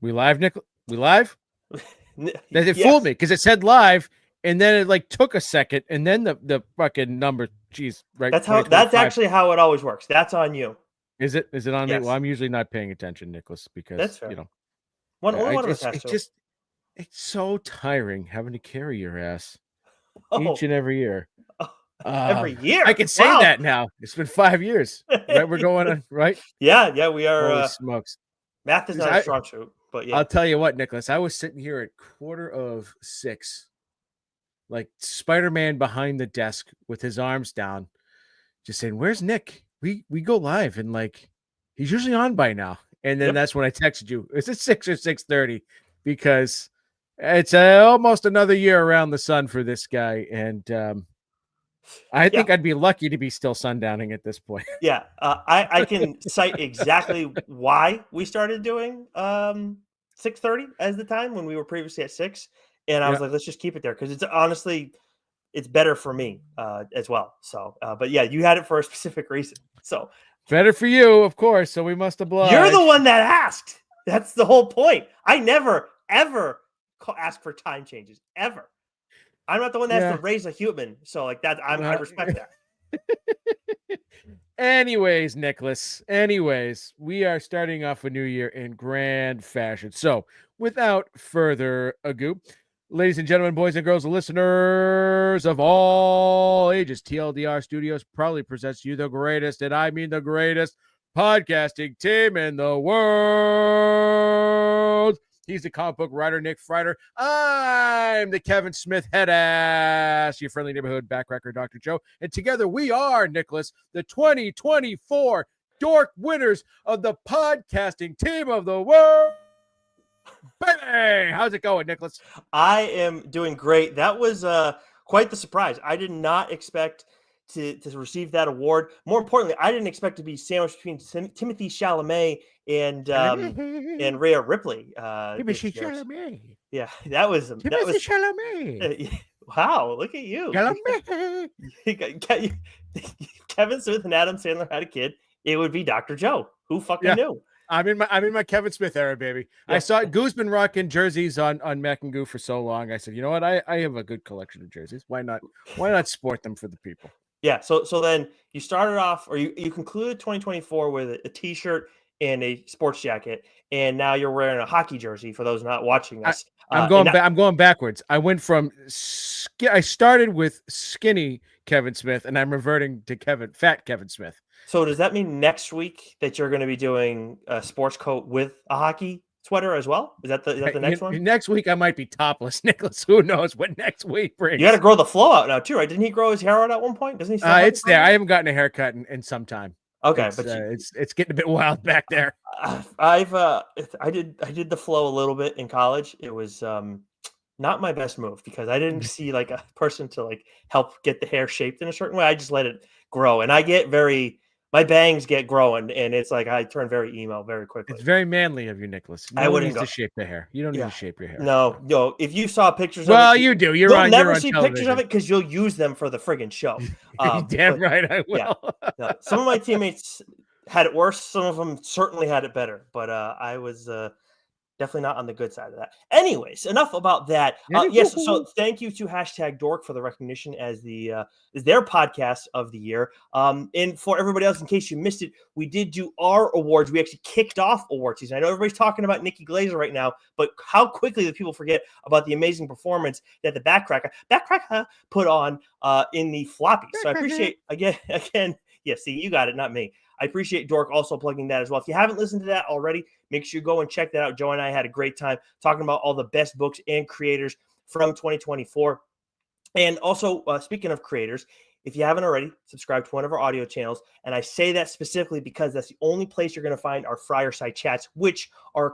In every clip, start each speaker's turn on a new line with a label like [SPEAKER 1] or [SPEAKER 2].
[SPEAKER 1] We live, Nick? We live? It fooled
[SPEAKER 2] Yes.
[SPEAKER 1] me because it said live, and then it like took a second, and then the fucking number, geez, right?
[SPEAKER 2] That's
[SPEAKER 1] 2025.
[SPEAKER 2] actually how it always works. That's on you.
[SPEAKER 1] Is it? Is it on me? Well,
[SPEAKER 2] Yes.
[SPEAKER 1] I'm usually not paying attention, Nicholas,
[SPEAKER 2] That's
[SPEAKER 1] because
[SPEAKER 2] fair. Only
[SPEAKER 1] I
[SPEAKER 2] one of us
[SPEAKER 1] just
[SPEAKER 2] has
[SPEAKER 1] it
[SPEAKER 2] to.
[SPEAKER 1] just it's so tiring having to carry your ass each
[SPEAKER 2] Oh,
[SPEAKER 1] and every year.
[SPEAKER 2] every
[SPEAKER 1] I
[SPEAKER 2] year.
[SPEAKER 1] can say
[SPEAKER 2] Wow.
[SPEAKER 1] that now. It's been 5 years, right? We're going on, right?
[SPEAKER 2] Yeah, we are.
[SPEAKER 1] Holy smokes!
[SPEAKER 2] Math is not a
[SPEAKER 1] I
[SPEAKER 2] strong suit, but yeah.
[SPEAKER 1] I'll tell you what, Nicholas. I was sitting here at 5:45, like Spider-Man behind the desk with his arms down, just saying, "Where's Nick? We go live, and like he's usually on by now." And then
[SPEAKER 2] Yep.
[SPEAKER 1] that's when I texted you. Is it 6 or 6:30? Because it's almost another year around the sun for this guy, and I
[SPEAKER 2] Yeah.
[SPEAKER 1] think I'd be lucky to be still sundowning at this point.
[SPEAKER 2] Yeah. I can cite exactly why we started doing 6:30 as the time when we were previously at 6. And I
[SPEAKER 1] Yeah,
[SPEAKER 2] was like, let's just keep it there because it's honestly it's better for me as well. So, but yeah, you had it for a specific reason. So
[SPEAKER 1] better for you, of course. So we must
[SPEAKER 2] you're the
[SPEAKER 1] oblige.
[SPEAKER 2] one that asked. That's the whole point. I never ever ask for time changes ever. I'm not the one that has
[SPEAKER 1] Yeah.
[SPEAKER 2] to raise a human. So like that, I
[SPEAKER 1] Well,
[SPEAKER 2] respect that.
[SPEAKER 1] anyways, Nicholas. Anyways, we are starting off a new year in grand fashion. So, without further ado, ladies and gentlemen, boys and girls, listeners of all ages, TLDR Studios proudly presents you the greatest, and I mean the greatest podcasting team in the world. He's the comic book writer, Nick Friar. I'm the Kevin Smith head ass, your friendly neighborhood backcracker, Dr. Joe. And together we are, Nicholas, the 2024 Dork winners of the podcasting team of the world. Baby! How's it going, Nicholas?
[SPEAKER 2] I am doing great. That was quite the surprise. I did not expect to receive that award. More importantly, I didn't expect to be sandwiched between Timothy Chalamet and Rhea Ripley this
[SPEAKER 1] Timothy
[SPEAKER 2] year.
[SPEAKER 1] Chalamet.
[SPEAKER 2] Yeah, that was
[SPEAKER 1] Timothy Chalamet.
[SPEAKER 2] wow. Look at you.
[SPEAKER 1] Chalamet.
[SPEAKER 2] Kevin Smith and Adam Sandler had a kid. It would be Dr. Joe. Who fucking
[SPEAKER 1] Yeah.
[SPEAKER 2] knew?
[SPEAKER 1] I'm in my Kevin Smith era, baby.
[SPEAKER 2] Yeah.
[SPEAKER 1] I saw Goo's been rocking jerseys on Mac and Goo for so long. I said, you know what? I have a good collection of jerseys. Why not sport them for the people?
[SPEAKER 2] Yeah. So then you started off, or you concluded 2024 with a t-shirt and a sports jacket, and now you're wearing a hockey jersey. For those not watching us,
[SPEAKER 1] I'm going backwards. I went from I started with skinny Kevin Smith, and I'm reverting to fat Kevin Smith.
[SPEAKER 2] So does that mean next week that you're going to be doing a sports coat with a hockey sweater as well? Is that the next one?
[SPEAKER 1] Next week I might be topless, Nicholas. Who knows what next week brings?
[SPEAKER 2] You got to grow the flow out now too, right? Didn't he grow his hair out at one point? Doesn't he?
[SPEAKER 1] It's there. I haven't gotten a haircut in some time.
[SPEAKER 2] Okay,
[SPEAKER 1] but it's getting a bit wild back there.
[SPEAKER 2] I did the flow a little bit in college. It was not my best move because I didn't see like a person to like help get the hair shaped in a certain way. I just let it grow, and my bangs get growing, and it's like I turn very emo very quickly.
[SPEAKER 1] It's very manly of you, Nicholas.
[SPEAKER 2] I wouldn't
[SPEAKER 1] need to shape the hair. You don't need to shape your hair.
[SPEAKER 2] No. If you saw pictures,
[SPEAKER 1] well,
[SPEAKER 2] of it,
[SPEAKER 1] you do.
[SPEAKER 2] You'll never see pictures of it because you'll use them for the friggin' show.
[SPEAKER 1] Damn right, I will.
[SPEAKER 2] Yeah. Some of my teammates had it worse. Some of them certainly had it better, but I was definitely not on the good side of that. Anyways, enough about that. Yes, so thank you to #Dork for the recognition as their podcast of the year. And for everybody else, in case you missed it, we did do our awards. We actually kicked off award season. I know everybody's talking about Nikki Glazer right now, but how quickly do people forget about the amazing performance that the Backcracker put on in the floppy. So I appreciate again. Yeah, see, you got it, not me. I appreciate Dork also plugging that as well. If you haven't listened to that already, make sure you go and check that out. Joe and I had a great time talking about all the best books and creators from 2024. And also, speaking of creators, if you haven't already, subscribe to one of our audio channels. And I say that specifically because that's the only place you're going to find our Friarside chats, which are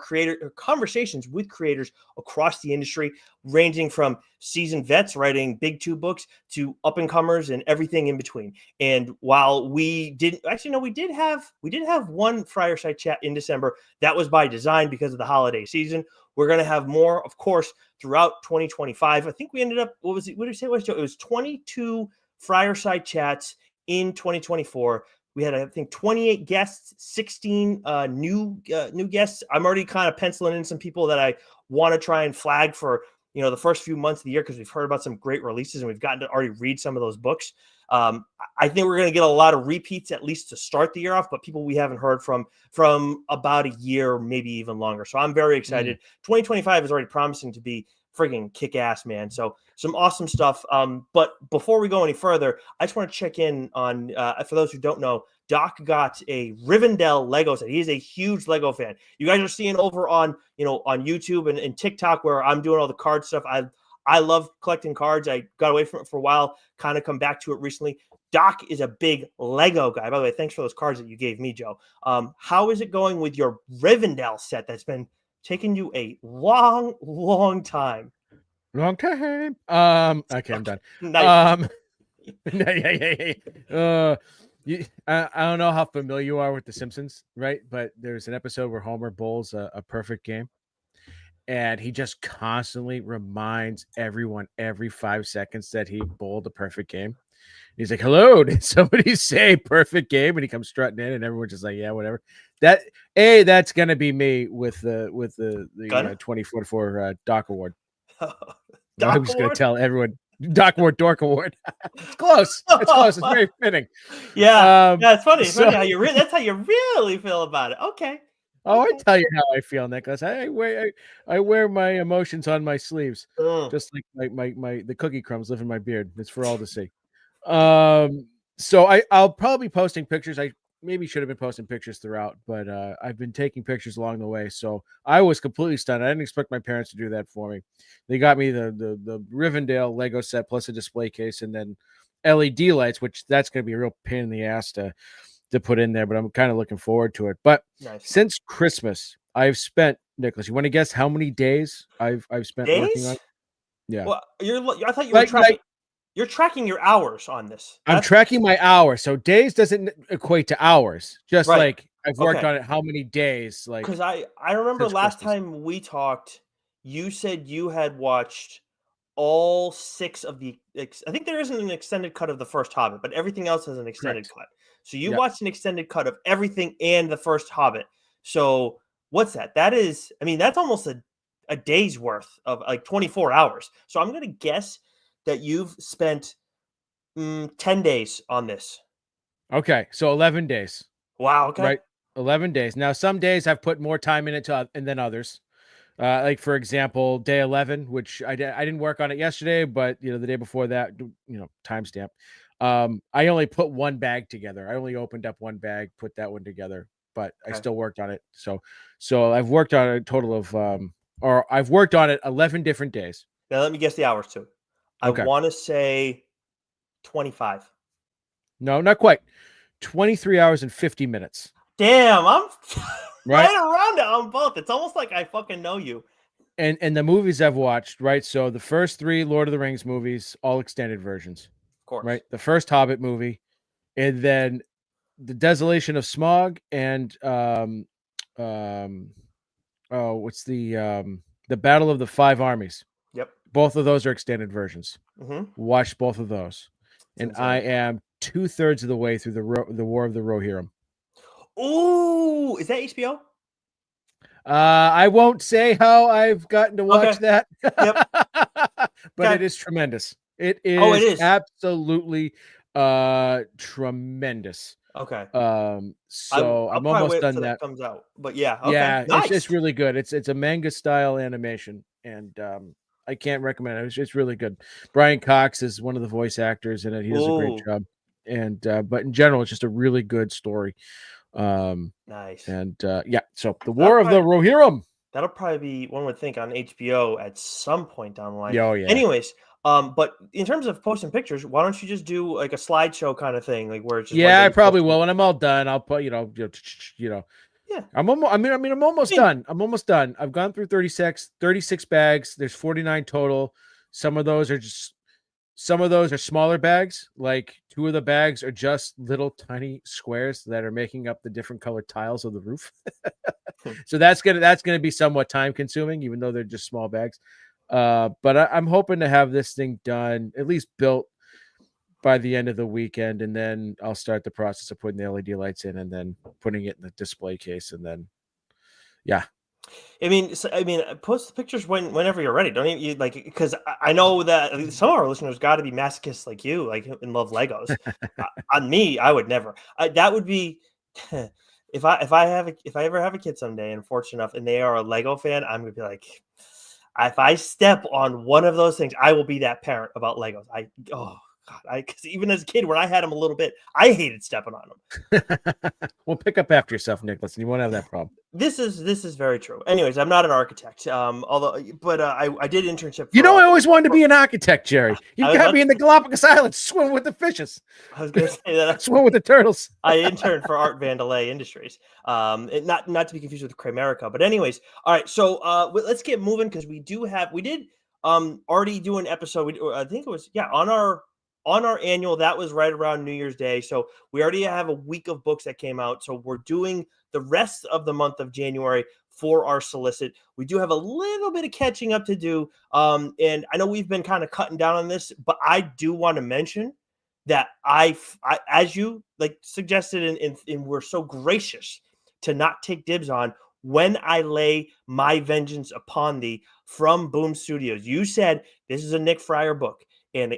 [SPEAKER 2] conversations with creators across the industry, ranging from seasoned vets writing big two books to up and comers and everything in between. And while we did have one Friarside chat in December. That was by design because of the holiday season. We're going to have more, of course, throughout 2025. I think we ended up, what did you say it was, Joe? It was 22 Friarside chats in 2024. We had, I think, 28 guests, 16 new guests. I'm already kind of penciling in some people that I want to try and flag for the first few months of the year, because we've heard about some great releases and we've gotten to already read some of those books. I think we're going to get a lot of repeats, at least to start the year off, but people we haven't heard from about a year, maybe even longer. So I'm very excited. 2025 is already promising to be friggin' kick-ass, man. So some awesome stuff. But before we go any further, I just want to check in on, for those who don't know, Doc got a Rivendell Lego set. He's a huge Lego fan. You guys are seeing over on YouTube and TikTok where I'm doing all the card stuff. I love collecting cards. I got away from it for a while, kind of come back to it recently. Doc is a big Lego guy. By the way, thanks for those cards that you gave me, Joe. How is it going with your Rivendell set that's been taking you a long time?
[SPEAKER 1] Okay, I'm done.
[SPEAKER 2] Nice.
[SPEAKER 1] Yeah. I don't know how familiar you are with The Simpsons, right? But there's an episode where Homer bowls a perfect game, and he just constantly reminds everyone every 5 seconds that he bowled a perfect game. He's like, "Hello, did somebody say perfect game?" And he comes strutting in, and everyone's just like, "Yeah, whatever." That's gonna be me with the 2044 Doc Award.
[SPEAKER 2] Doc
[SPEAKER 1] I'm just gonna
[SPEAKER 2] Award?
[SPEAKER 1] tell everyone Doc Award, Dork Award. It's close. It's close. It's very fitting.
[SPEAKER 2] Yeah, it's funny. It's
[SPEAKER 1] So,
[SPEAKER 2] funny how that's how you really feel about it. Okay.
[SPEAKER 1] I tell you how I feel, Nicholas. I wear my emotions on my sleeves, just like the cookie crumbs live in my beard. It's for all to see. So I'll probably be posting pictures. I maybe should have been posting pictures throughout, but I've been taking pictures along the way. So I was completely stunned. I didn't expect my parents to do that for me. They got me the Rivendell Lego set plus a display case and then LED lights, which that's going to be a real pain in the ass to put in there, but I'm kind of looking forward to it. But since Christmas, I've spent, Nicholas, you want to guess how many days I've spent working on? Yeah.
[SPEAKER 2] Well, I thought you were tracking. You're tracking your hours on this.
[SPEAKER 1] I'm tracking my hours. So days doesn't equate to hours. Just like I've worked on it. How many days? Like,
[SPEAKER 2] because I remember last time we talked, you said you had watched all 6 of the. I think there isn't an extended cut of the first Hobbit, but everything else has an extended cut. So you watched an extended cut of everything and the first Hobbit. So what's that? That is, I mean, that's almost a day's worth of like 24 hours. So I'm going to guess that you've spent 10 days on this.
[SPEAKER 1] Okay, so 11 days.
[SPEAKER 2] Wow. Okay.
[SPEAKER 1] Right, 11 days. Now, some days I've put more time in it and then others. Like for example, day 11, which I didn't work on it yesterday, but the day before that, timestamp. I only put one bag together. I only opened up one bag, put that one together, but I still worked on it. So I've worked on a total of I've worked on it 11 different days.
[SPEAKER 2] Now let me guess the hours too. I want to say 25.
[SPEAKER 1] No, not quite. 23 hours and 50 minutes.
[SPEAKER 2] Damn, I'm right around it on both. It's almost like I fucking know you.
[SPEAKER 1] And the movies I've watched, right? So the first 3 Lord of the Rings movies, all extended versions.
[SPEAKER 2] Of course.
[SPEAKER 1] Right? The first Hobbit movie, and then the Desolation of Smaug and what's the Battle of the Five Armies.
[SPEAKER 2] Yep.
[SPEAKER 1] Both of those are extended versions. Watched both of those. And insane. I am 2/3 of the way through the War of the Rohirrim.
[SPEAKER 2] Ooh, is that HBO?
[SPEAKER 1] I won't say how I've gotten to watch that.
[SPEAKER 2] Yep.
[SPEAKER 1] But it is tremendous. It is absolutely tremendous.
[SPEAKER 2] Okay.
[SPEAKER 1] So I'm almost done that.
[SPEAKER 2] Comes out. But yeah, okay.
[SPEAKER 1] Yeah,
[SPEAKER 2] nice.
[SPEAKER 1] It's really good. It's a manga style animation, and I can't recommend it. It's just really good. Brian Cox is one of the voice actors in it. He does a great job. And but in general, it's just a really good story.
[SPEAKER 2] Nice.
[SPEAKER 1] And so the War of the Rohirrim.
[SPEAKER 2] That'll probably be, one would think, on HBO at some point down the line.
[SPEAKER 1] Oh, yeah.
[SPEAKER 2] Anyways, but in terms of posting pictures, why don't you just do like a slideshow kind of thing, like where it's just
[SPEAKER 1] I probably will. When I'm all done, I'll put Yeah. I'm almost done. I'm almost done. I've gone through 36 bags. There's 49 total. Some of those are smaller bags. Like 2 of the bags are just little tiny squares that are making up the different colored tiles of the roof. So that's gonna be somewhat time consuming, even though they're just small bags. But I'm hoping to have this thing done, at least built by the end of the weekend, and then I'll start the process of putting the LED lights in and then putting it in the display case, and then yeah.
[SPEAKER 2] I mean, post the pictures whenever you're ready. Don't even you like because I know that some of our listeners got to be masochists like you, like and love Legos. On me, I would never. That would be if I ever have a kid someday, and fortunate enough, and they are a Lego fan, I'm gonna be like, if I step on one of those things, I will be that parent about Legos. Oh God, because even as a kid, when I had them a little bit, I hated stepping on them.
[SPEAKER 1] Well, pick up after yourself, Nicholas, and you won't have that problem.
[SPEAKER 2] This is very true. Anyways, I'm not an architect. But I did internship.
[SPEAKER 1] I always wanted to be an architect, Jerry. You've got to be in the Galapagos Islands, swim with the fishes.
[SPEAKER 2] I was going to say that.
[SPEAKER 1] Swim with the turtles.
[SPEAKER 2] I interned for Art Vandelay Industries. Not to be confused with Kramerica. But anyways, all right. So let's get moving because we did already do an episode. I think it was on our annual. That was right around New Year's Day. So we already have a week of books that came out. So we're doing the rest of the month of January for our Solicit. We do have a little bit of catching up to do. And I know we've been kind of cutting down on this, but I do want to mention that I as you like suggested, and we're so gracious to not take dibs on When I Lay My Vengeance Upon Thee from Boom Studios. You said this is a Nick Friar book. And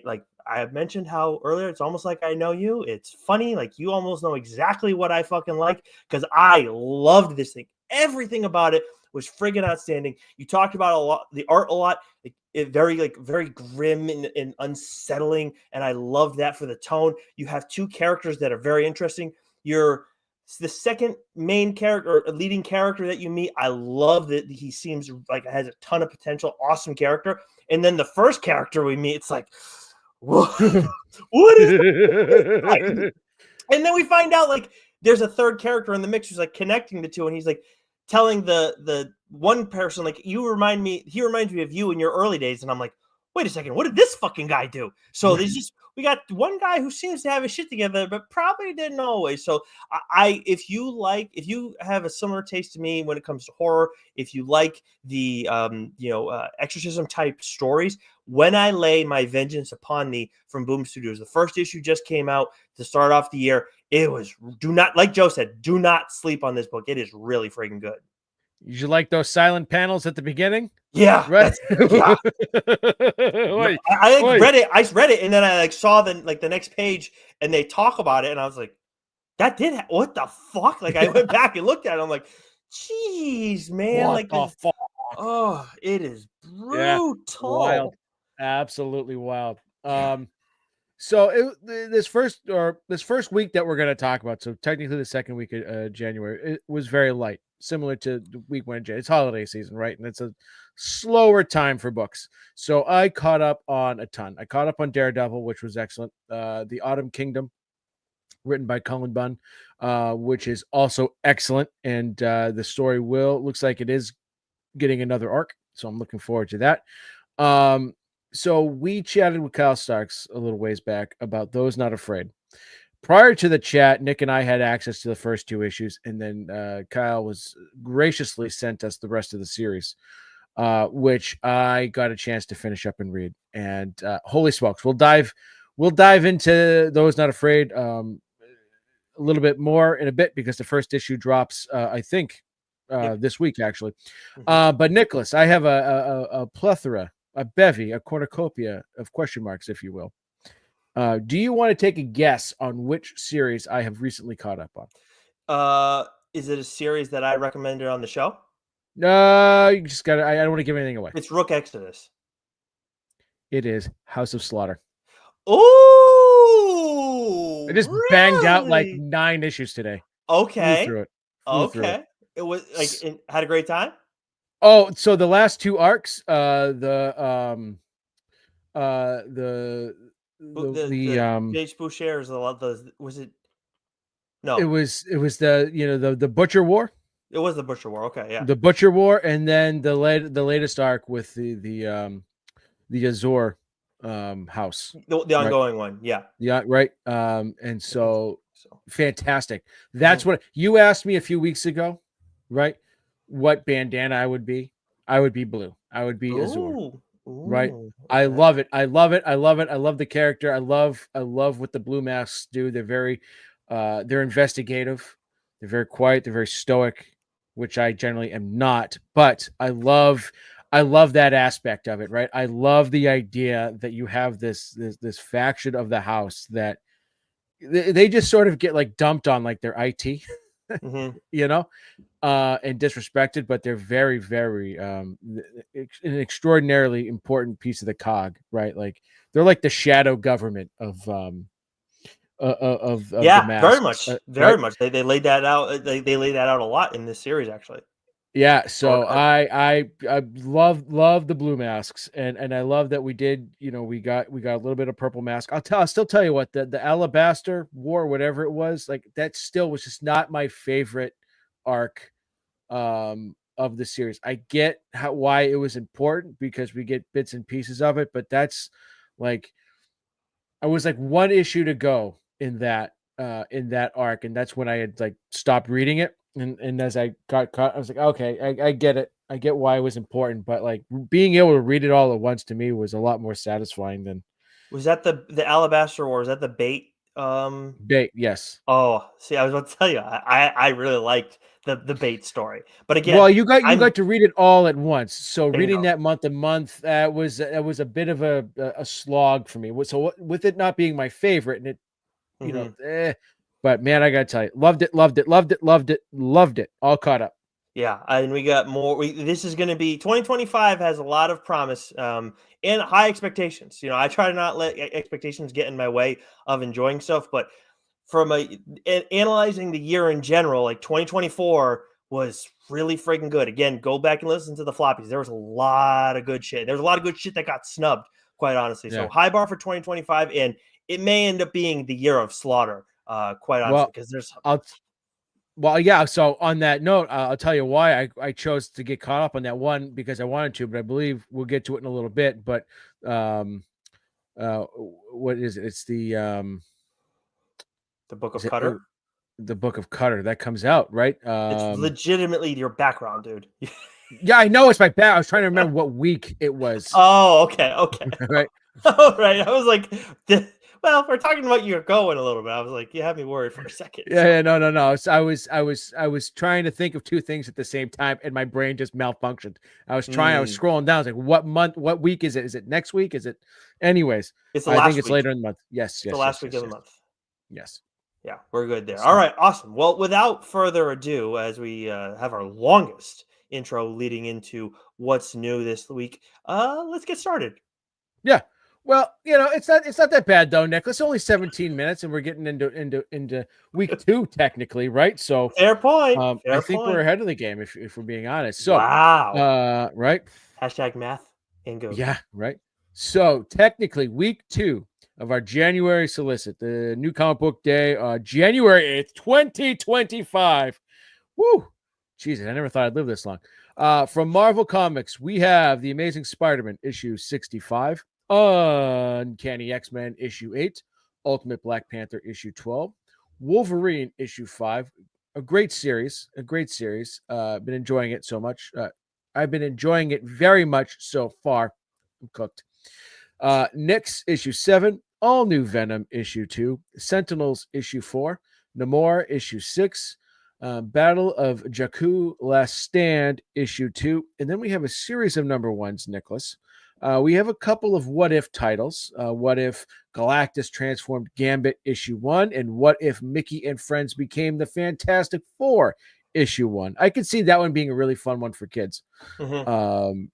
[SPEAKER 2] I have mentioned how earlier it's almost like I know you. It's funny, like you almost know exactly what I fucking like because I loved this thing. Everything about it was friggin' outstanding. You talked about the art a lot, very grim and unsettling, and I love that for the tone. You have two characters that are very interesting. You're the second main character or leading character that you meet. I love that he seems like has a ton of potential, awesome character. And then the first character we meet, it's like, what is that? And then we find out like there's a third character in the mix who's like connecting the two, and he's like telling the one person like he reminds me of you in your early days, and I'm like, wait a second, what did this fucking guy do? So we got one guy who seems to have his shit together, but probably didn't always. So if you have a similar taste to me when it comes to horror, if you like the exorcism type stories, When I Lay My Vengeance Upon Thee from Boom Studios, the first issue just came out to start off the year. It was like Joe said, do not sleep on this book. It is really freaking good.
[SPEAKER 1] You like those silent panels at the beginning?
[SPEAKER 2] Yeah,
[SPEAKER 1] right.
[SPEAKER 2] Yeah. I read it. I read it, and then I saw the next page, and they talk about it, and I was like, "That did what the fuck?" Like I went back and looked at it. I'm like, "Jeez, man!"
[SPEAKER 1] What the fuck?
[SPEAKER 2] Oh, it is brutal.
[SPEAKER 1] Yeah, wild, absolutely wild. So this first week that we're going to talk about, so technically the second week of January, it was very light, similar to the week when it's holiday season, right? And it's a slower time for books. So I caught up on a ton. I caught up on Daredevil, which was excellent. The Autumn Kingdom, written by Cullen Bunn, which is also excellent. And the story looks like it is getting another arc. So I'm looking forward to that. So we chatted with Kyle Starks a little ways back about Those Not Afraid. Prior to the chat, Nick and I had access to the first two issues, and then Kyle was graciously sent us the rest of the series, which I got a chance to finish up and read. And holy smokes, we'll dive into Those Not Afraid a little bit more in a bit because the first issue drops, I think, this week actually. But Nicholas, I have a plethora, a bevy, a cornucopia of question marks, if you will. Do you want to take a guess on which series I have recently caught up
[SPEAKER 2] on? Is it a series that I recommended on the show?
[SPEAKER 1] No, you just got to. I don't want to give anything away.
[SPEAKER 2] It's Rook Exodus.
[SPEAKER 1] It is House of Slaughter.
[SPEAKER 2] Oh,
[SPEAKER 1] I just banged out like 9 issues today.
[SPEAKER 2] Okay.
[SPEAKER 1] Flew through it.
[SPEAKER 2] Okay. It was like had a great time.
[SPEAKER 1] Oh, so the last two arcs, the
[SPEAKER 2] J.H. Boucher's was it? No,
[SPEAKER 1] it was the Butcher War.
[SPEAKER 2] It was the Butcher War. Okay, yeah,
[SPEAKER 1] the Butcher War, and then the latest arc with the Azor house,
[SPEAKER 2] the ongoing one.
[SPEAKER 1] Yeah, right. And so fantastic. That's what you asked me a few weeks ago, right? What bandana I would be? I would be blue. I would be Azor. right?
[SPEAKER 2] Ooh,
[SPEAKER 1] I
[SPEAKER 2] okay.
[SPEAKER 1] love it. I love it. I love it. I love the character. I love what the Blue Masks do. They're investigative. They're very quiet. They're very stoic, which I generally am not. But I love that aspect of it, right? I love the idea that you have this faction of the house that they just sort of get like dumped on like their IT,
[SPEAKER 2] Mm-hmm.
[SPEAKER 1] you know, and disrespected, but they're very, very an extraordinarily important piece of the cog, right? Like they're like the shadow government of the
[SPEAKER 2] Yeah, very
[SPEAKER 1] masks,
[SPEAKER 2] much, very
[SPEAKER 1] right?
[SPEAKER 2] much. They laid that out. They laid that out a lot in this series, actually.
[SPEAKER 1] Yeah,
[SPEAKER 2] Or
[SPEAKER 1] so I love the blue masks, and I love that we did, we got a little bit of purple mask. I'll still tell you what, the Alabaster War, whatever it was, like that still was just not my favorite arc of the series. I get why it was important because we get bits and pieces of it, but that's like I was like one issue to go in that arc, and that's when I had like stopped reading it. And as I got caught, I was like, okay, I get it. I get why it was important, but like being able to read it all at once to me was a lot more satisfying than
[SPEAKER 2] was that the Alabaster War? Was that the bait?
[SPEAKER 1] bait. Yes.
[SPEAKER 2] Oh, see, I was about to tell you, I really liked the bait story, but again,
[SPEAKER 1] Well, you got
[SPEAKER 2] I'm
[SPEAKER 1] to read it all at once. So reading
[SPEAKER 2] bingo.
[SPEAKER 1] that month to month, that was a bit of a slog for me. So with it not being my favorite, and it, you know,
[SPEAKER 2] Hmm.
[SPEAKER 1] but man, I gotta tell you, loved it, loved it, loved it, loved it, loved it. All caught up.
[SPEAKER 2] Yeah, and we got more. This is going to be 2025 has a lot of promise and high expectations. I try to not let expectations get in my way of enjoying stuff, but from analyzing the year in general, like 2024 was really freaking good. Again, go back and listen to the floppies. There was a lot of good shit. There's a lot of good shit that got snubbed, quite honestly. So
[SPEAKER 1] Yeah.
[SPEAKER 2] high bar for 2025, and it may end up being the year of slaughter, quite honestly,
[SPEAKER 1] Well,
[SPEAKER 2] because there's
[SPEAKER 1] I'll well, yeah. So on that note, I'll tell you why I chose to get caught up on that one because I wanted to, but I believe we'll get to it in a little bit. But um, what is it? It's
[SPEAKER 2] the Book
[SPEAKER 1] is
[SPEAKER 2] of
[SPEAKER 1] it
[SPEAKER 2] Cutter.
[SPEAKER 1] the Book of Cutter that comes out, right?
[SPEAKER 2] It's legitimately your background, dude.
[SPEAKER 1] Yeah, I know it's my bad. I was trying to remember what week it was,
[SPEAKER 2] Oh, okay, okay.
[SPEAKER 1] right?
[SPEAKER 2] All right. I was like, well, if we're talking about you're going a little bit. I was like, you had me worried for a second.
[SPEAKER 1] Yeah,
[SPEAKER 2] So,
[SPEAKER 1] yeah, no, no, no. So I was trying to think of two things at the same time, and my brain just malfunctioned. I was
[SPEAKER 2] mm,
[SPEAKER 1] scrolling down. I was like, what month, what week is it? Is it next week? Is it, anyways?
[SPEAKER 2] it's the
[SPEAKER 1] I think
[SPEAKER 2] last
[SPEAKER 1] it's
[SPEAKER 2] week.
[SPEAKER 1] later in the month. Yes,
[SPEAKER 2] It's the
[SPEAKER 1] yes,
[SPEAKER 2] last
[SPEAKER 1] yes,
[SPEAKER 2] week
[SPEAKER 1] yes,
[SPEAKER 2] of the
[SPEAKER 1] yes,
[SPEAKER 2] month.
[SPEAKER 1] yes.
[SPEAKER 2] Yeah, we're good there. All
[SPEAKER 1] So
[SPEAKER 2] right, awesome. Well, without further ado, as we have our longest intro leading into what's new this week, let's get started.
[SPEAKER 1] yeah. Well, it's not that bad though, Nick. It's only 17 minutes, and we're getting into week two technically, right? So
[SPEAKER 2] Fair point.
[SPEAKER 1] I
[SPEAKER 2] Fair
[SPEAKER 1] think we're
[SPEAKER 2] point.
[SPEAKER 1] ahead of the game if we're being honest. So
[SPEAKER 2] Wow.
[SPEAKER 1] right.
[SPEAKER 2] Hashtag math and goat.
[SPEAKER 1] Yeah, right. So technically, week two of our January solicit, the new comic book day, January 8th, 2025. Woo! Jesus, I never thought I'd live this long. From Marvel Comics, we have The Amazing Spider-Man issue 65, Uncanny X-Men issue 8, Ultimate Black Panther issue 12, Wolverine issue 5. A great series, a great series. Been enjoying it so much. I've been enjoying it very much so far. I'm cooked. Nyx issue 7, All New Venom issue 2, Sentinels issue 4, Namor issue 6, Battle of Jakku Last Stand issue 2, and then we have a series of number ones, Nicholas. We have a couple of what if titles. What if Galactus transformed Gambit issue 1, and what if Mickey and Friends became the Fantastic Four issue 1. I could see that one being a really fun one for kids.
[SPEAKER 2] Hmm.
[SPEAKER 1] Um,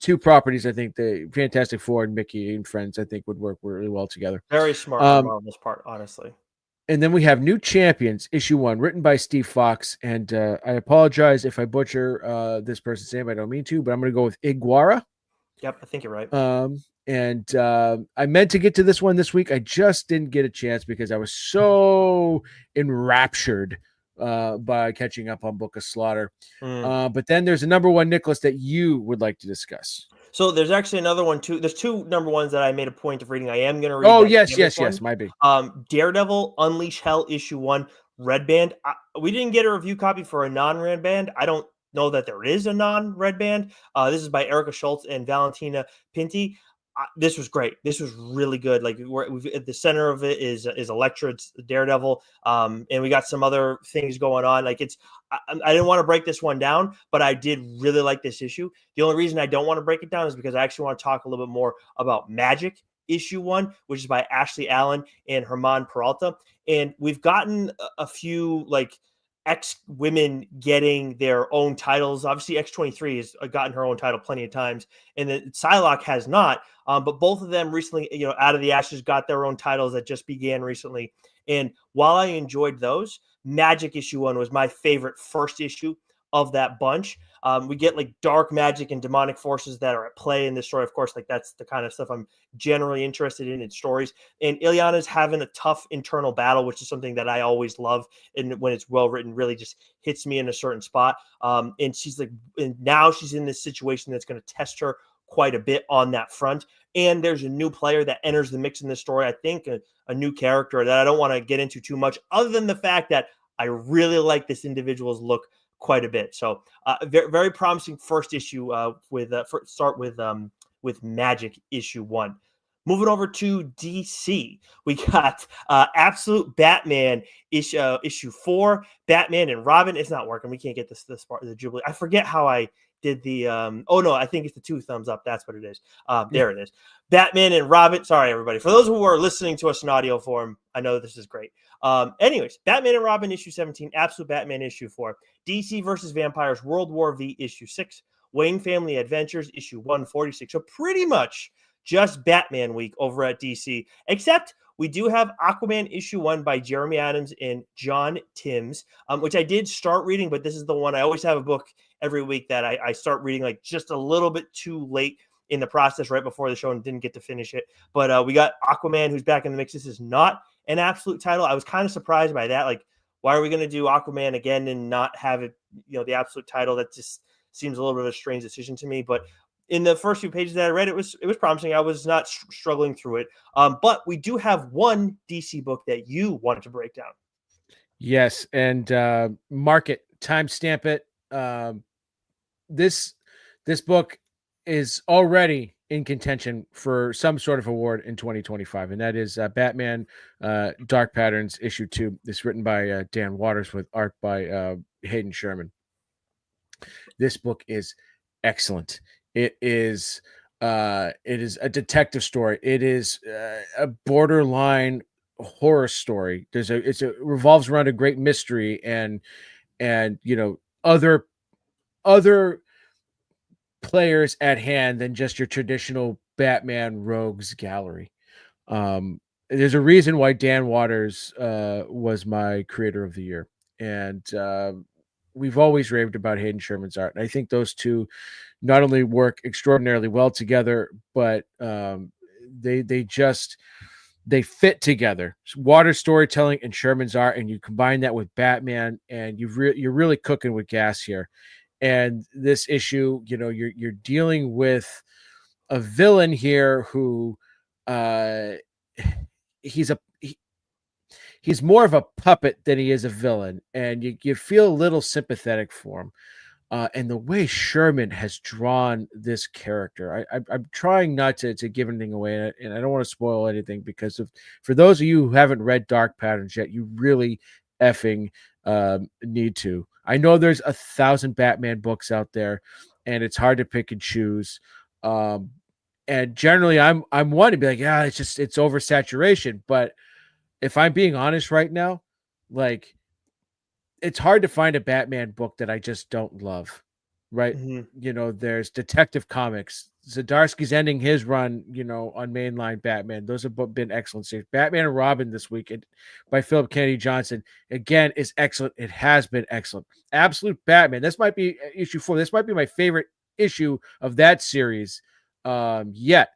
[SPEAKER 1] two properties, I think the Fantastic Four and Mickey and Friends, I think would work really well together.
[SPEAKER 2] Very smart on
[SPEAKER 1] Um,
[SPEAKER 2] Marvel's part, honestly.
[SPEAKER 1] and then we have New Champions, issue 1, written by Steve Fox. And I apologize if I butcher this person's name. I don't mean to, but I'm going to go with Iguara.
[SPEAKER 2] Yep, I think you're right.
[SPEAKER 1] And I meant to get to this one this week. I just didn't get a chance because I was so enraptured by catching up on Book of Slaughter.
[SPEAKER 2] Mm.
[SPEAKER 1] But then there's a number one, Nicholas, that you would like to discuss.
[SPEAKER 2] So there's actually another one too. There's two number ones that I made a point of reading. I am going to read
[SPEAKER 1] Oh,
[SPEAKER 2] that
[SPEAKER 1] yes,
[SPEAKER 2] Gambit
[SPEAKER 1] yes,
[SPEAKER 2] one.
[SPEAKER 1] yes. Might be.
[SPEAKER 2] Daredevil Unleash Hell issue 1, Red Band. We didn't get a review copy for a non-Red Band. I don't know that there is a non-red band. This is by Erica Schultz and Valentina Pinti. This was great. This was really good. Like at the center of it is Elektra, Daredevil, and we got some other things going on. Like I didn't want to break this one down, but I did really like this issue. The only reason I don't want to break it down is because I actually want to talk a little bit more about Magic issue 1, which is by Ashley Allen and Herman Peralta. And we've gotten a few like X women getting their own titles. Obviously, X-23 has gotten her own title plenty of times, and then Psylocke has not. But both of them recently, out of the ashes, got their own titles that just began recently. And while I enjoyed those, Magic issue 1 was my favorite first issue of that bunch. We get like dark magic and demonic forces that are at play in this story. Of course, like that's the kind of stuff I'm generally interested in stories. And Ileana's having a tough internal battle, which is something that I always love. And when it's well written, really just hits me in a certain spot. And she's like, and now she's in this situation that's going to test her quite a bit on that front. And there's a new player that enters the mix in this story. I think a new character that I don't want to get into too much, other than the fact that I really like this individual's look quite a bit. So very, very promising first issue start with Magic issue 1. Moving over to DC, we got Absolute Batman issue 4, Batman and Robin. It's not working. We can't get this part of the Jubilee. I forget how I did the oh no, I think it's the 2 thumbs up. That's what it is. There it is. Batman and Robin. Sorry, everybody. For those who are listening to us in audio form, I know this is great. Anyways, Batman and Robin issue 17, Absolute Batman issue 4, DC versus Vampires World War V issue 6, Wayne Family Adventures issue 146. So pretty much just Batman week over at DC, except we do have Aquaman issue 1 by Jeremy Adams and John Timms, which I did start reading, but this is the one I always have a book every week that I start reading like just a little bit too late in the process right before the show and didn't get to finish it. But we got Aquaman, who's back in the mix. This is not an absolute title. I was kind of surprised by that. Like, why are we going to do Aquaman again and not have it, the absolute title? That just seems a little bit of a strange decision to me. But in the first few pages that I read, it was promising. I was not struggling through it. But we do have one DC book that you wanted to break down.
[SPEAKER 1] Yes, and mark it, timestamp it. This book is already in contention for some sort of award in 2025, and that is Batman Dark Patterns issue 2. It's written by Dan Waters with art by Hayden Sherman. This book is excellent. It is a detective story. It is a borderline horror story. It revolves around a great mystery and other players at hand than just your traditional Batman rogues gallery. There's a reason why Dan Waters was my creator of the year, and we've always raved about Hayden Sherman's art. And I think those two not only work extraordinarily well together, but they fit together. Waters storytelling and Sherman's art, and you combine that with Batman, and you're really cooking with gas here. And this issue, you're dealing with a villain here who he's more of a puppet than he is a villain, and you feel a little sympathetic for him. And the way Sherman has drawn this character, I'm trying not to give anything away, and I don't want to spoil anything, because for those of you who haven't read Dark Patterns yet, you really effing need to. I know there's 1,000 Batman books out there, and it's hard to pick and choose. And generally, I'm one to be like, yeah, it's oversaturation. But if I'm being honest right now, like, it's hard to find a Batman book that I just don't love, right?
[SPEAKER 2] Mm-hmm.
[SPEAKER 1] There's Detective Comics. Zdarsky's ending his run, on mainline Batman. Those have been excellent series. Batman and Robin this week by Philip Kennedy Johnson, again, is excellent. It has been excellent. Absolute Batman. This might be issue 4. This might be my favorite issue of that series yet.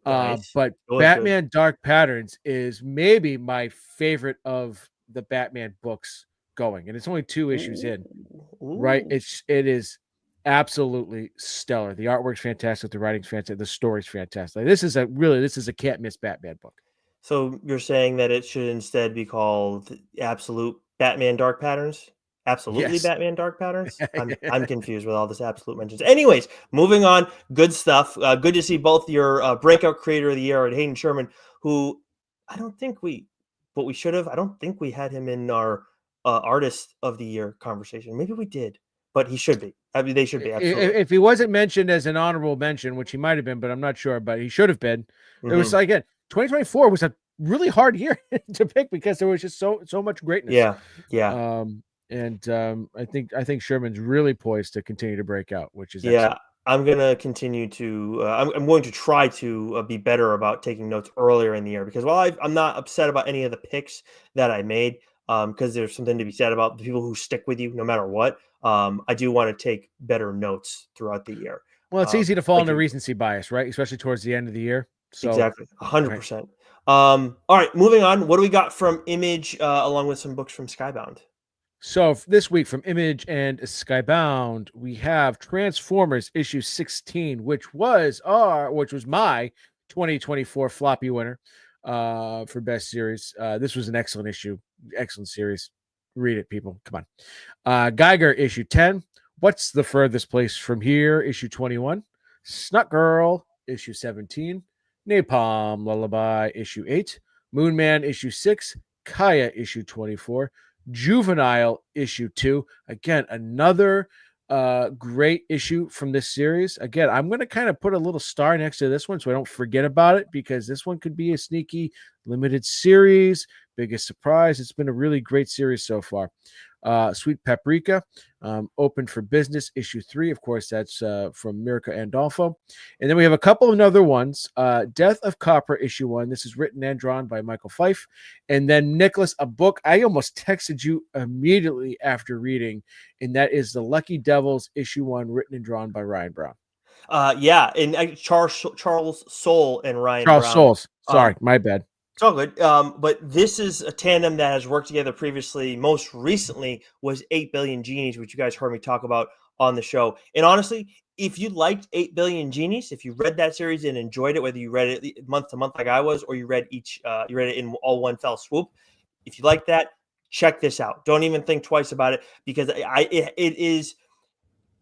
[SPEAKER 2] Nice.
[SPEAKER 1] But Batman Dark Patterns is maybe my favorite of the Batman books going, and it's only 2 issues in. Right? It is absolutely stellar. The artwork's fantastic, the writing's fantastic, the story's fantastic. This is a can't miss Batman book.
[SPEAKER 2] So you're saying that it should instead be called Absolute Batman Dark Patterns? Absolutely,
[SPEAKER 1] Yes.
[SPEAKER 2] Batman Dark Patterns. I'm confused with all this absolute mentions. Anyways, moving on. Good stuff. Good to see both your breakout creator of the year and Hayden Sherman, who I don't think but we should have. I don't think we had him in our artist of the year conversation. Maybe we did, but he should be. I mean, they should be absolutely.
[SPEAKER 1] If he wasn't mentioned as an honorable mention, which he might have been, but I'm not sure, but he should have been. It was
[SPEAKER 2] Mm-hmm.
[SPEAKER 1] like, again, 2024 was a really hard year to pick because there was just so much greatness.
[SPEAKER 2] Yeah, yeah.
[SPEAKER 1] I think Sherman's really poised to continue to break out, which is
[SPEAKER 2] Yeah,
[SPEAKER 1] excellent.
[SPEAKER 2] I'm gonna continue to. I'm going to try to be better about taking notes earlier in the year because while I'm not upset about any of the picks that I made, because there's something to be said about the people who stick with you no matter what. I do want to take better notes throughout the year.
[SPEAKER 1] Well, it's easy to fall
[SPEAKER 2] Like
[SPEAKER 1] into
[SPEAKER 2] you,
[SPEAKER 1] recency bias, right? Especially towards the end of the year. So,
[SPEAKER 2] exactly, 100%.
[SPEAKER 1] right.
[SPEAKER 2] All right, moving on. What do we got from Image, along with some books from Skybound?
[SPEAKER 1] So this week from Image and Skybound, we have Transformers issue 16, which was my 2024 floppy winner for best series. This was an excellent issue, excellent series. Read it, people. Come on. Geiger issue 10. What's the furthest place from here? Issue 21. Snot Girl issue 17. Napalm Lullaby issue 8. Moonman issue 6. Kaya issue 24. Juvenile issue 2. Again, another great issue from this series. Again, I'm going to kind of put a little star next to this one so I don't forget about it because this one could be a sneaky limited series. Biggest surprise. It's been a really great series so far. Sweet Paprika, Open for Business, issue 3. Of course, that's from Mirka Andolfo. And then we have a couple of other ones. Death of Copper, issue 1. This is written and drawn by Michael Fife. And then, Nicholas, a book I almost texted you immediately after reading, and that is The Lucky Devils, issue 1, written and drawn by Ryan Brown.
[SPEAKER 2] Yeah, and Charles Soule and Ryan
[SPEAKER 1] Charles
[SPEAKER 2] Brown.
[SPEAKER 1] Soules. Sorry, my bad.
[SPEAKER 2] It's all good. But this is a tandem that has worked together previously. Most recently was 8 Billion Genies, which you guys heard me talk about on the show. And honestly, if you liked 8 Billion Genies, if you read that series and enjoyed it, whether you read it month to month like I was, or you read it in all one fell swoop, if you like that, check this out. Don't even think twice about it because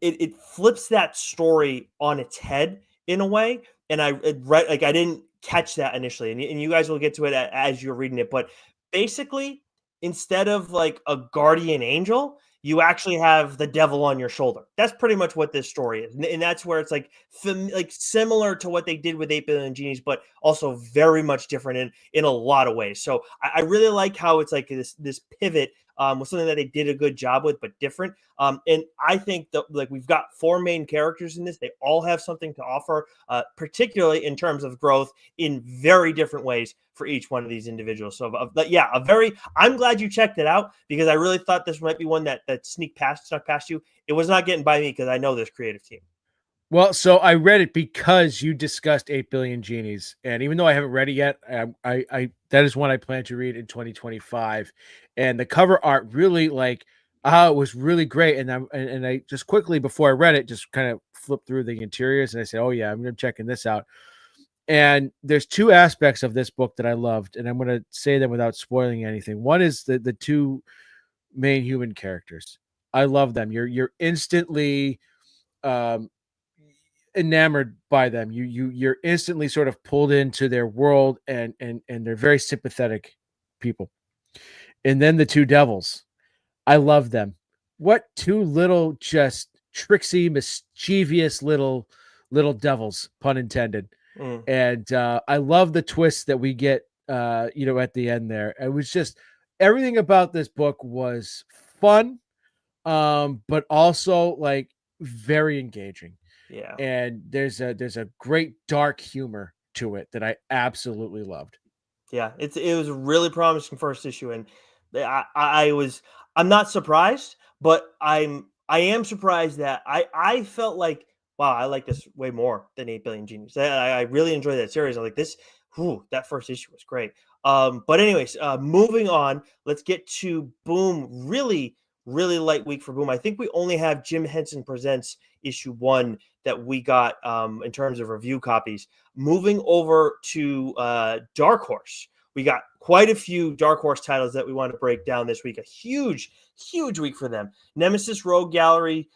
[SPEAKER 2] it flips that story on its head in a way. And I didn't catch that initially, and you guys will get to it as you're reading it. But basically, instead of like a guardian angel, you actually have the devil on your shoulder. That's pretty much what this story is, and that's where it's like similar to what they did with 8 Billion Genies, but also very much different in a lot of ways. So I really like how it's like this pivot was something that they did a good job with, but different. And I think that like we've got 4 main characters in this. They all have something to offer, particularly in terms of growth in very different ways for each one of these individuals. So yeah, I'm glad you checked it out because I really thought this might be one that snuck past you. It was not getting by me because I know this creative team.
[SPEAKER 1] Well, so I read it because you discussed 8 Billion Genies, and even though I haven't read it yet, I that is one I plan to read in 2025. And the cover art really it was really great. And I just quickly before I read it, just kind of flipped through the interiors, and I said, "Oh yeah, I'm checking this out." And there's 2 aspects of this book that I loved, and I'm going to say them without spoiling anything. One is the 2 main human characters. I love them. You're instantly um enamored by them. You're instantly sort of pulled into their world, and they're very sympathetic people. And then the 2 devils, I love them. What 2 little just tricksy, mischievous little devils, pun intended.
[SPEAKER 2] Mm.
[SPEAKER 1] And I love the twist that we get at the end there. It was just everything about this book was fun, but also like very engaging.
[SPEAKER 2] Yeah.
[SPEAKER 1] And there's a great dark humor to it that I absolutely loved.
[SPEAKER 2] Yeah, it was a really promising first issue, and I'm not surprised, but I am surprised that I felt like wow, I like this way more than 8 Billion Genius. I really enjoyed that series. I like this. Whew, that first issue was great. But anyways, moving on, let's get to Boom. Really light week for Boom. I think we only have Jim Henson Presents issue 1 that we got in terms of review copies. Moving over to Dark Horse, we got quite a few dark horse titles that we want to break down this week. A huge week for them. Nemesis Rogues Gallery,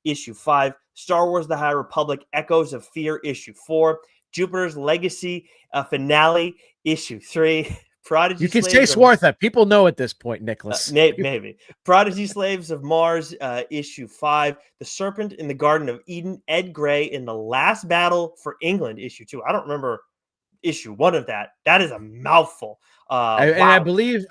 [SPEAKER 2] issue 5. Star Wars: The High Republic, Echoes of Fear, issue 4. Jupiter's Legacy finale, issue 3. Prodigy
[SPEAKER 1] You can say
[SPEAKER 2] Slaves of
[SPEAKER 1] Swartha. People know at this point, Nicholas.
[SPEAKER 2] maybe. Prodigy Slaves of Mars, issue 5. The Serpent in the Garden of Eden, Ed Gray in the Last Battle for England, issue 2. I don't remember issue 1 of that. That is a mouthful.
[SPEAKER 1] And I believe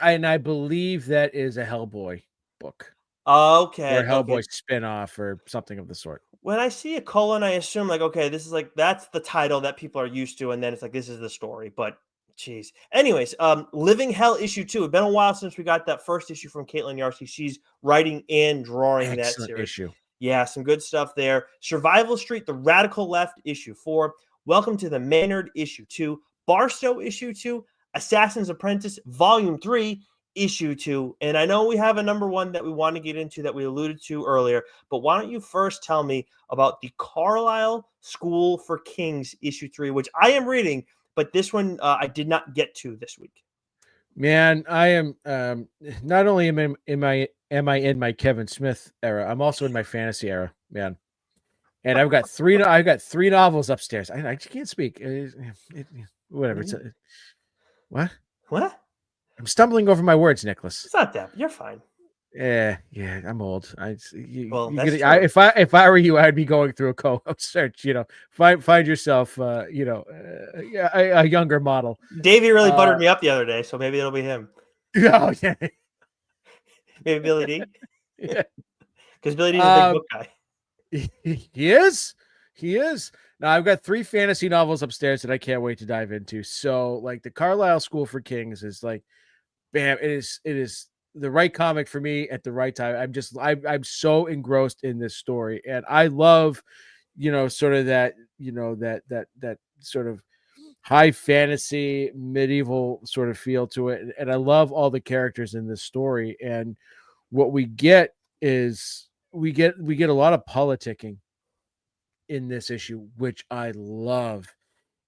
[SPEAKER 1] that is a Hellboy book.
[SPEAKER 2] Okay.
[SPEAKER 1] Or a Hellboy spinoff or something of the sort.
[SPEAKER 2] When I see a colon, I assume like, okay, this is like, that's the title that people are used to, and then it's like, this is the story. But jeez. Anyways, Living Hell issue 2. It's been a while since we got that first issue from Caitlin Yarsky. She's writing and drawing that series.
[SPEAKER 1] Issue.
[SPEAKER 2] Yeah, some good stuff there. Survival Street, The Radical Left, issue 4. Welcome to the Maynard, issue 2. Barstow, issue 2. Assassin's Apprentice, volume 3, issue 2. And I know we have a number 1 that we want to get into that we alluded to earlier, but why don't you first tell me about the Carlisle School for Kings, issue 3, which I am reading, but this one I did not get to this week.
[SPEAKER 1] Man, I am not only am I in my Kevin Smith era, I'm also in my fantasy era, man. And I've got three novels upstairs. I can't speak. Whatever. What? I'm stumbling over my words, Nicholas.
[SPEAKER 2] It's not that. You're fine.
[SPEAKER 1] Yeah, I'm old.
[SPEAKER 2] If
[SPEAKER 1] I were you, I'd be going through a co-op search. Find yourself, a younger model.
[SPEAKER 2] Davey really buttered me up the other day, so maybe it'll be him.
[SPEAKER 1] Oh yeah,
[SPEAKER 2] maybe Billy D.
[SPEAKER 1] Yeah,
[SPEAKER 2] because Billy D's a big book guy.
[SPEAKER 1] He is. Now I've got 3 fantasy novels upstairs that I can't wait to dive into. So, like, the Carlisle School for Kings is like, bam! It is the right comic for me at the right time. I'm so engrossed in this story, and I love, sort of that, that sort of high fantasy medieval sort of feel to it, and I love all the characters in this story. And what we get is we get a lot of politicking in this issue, which I love.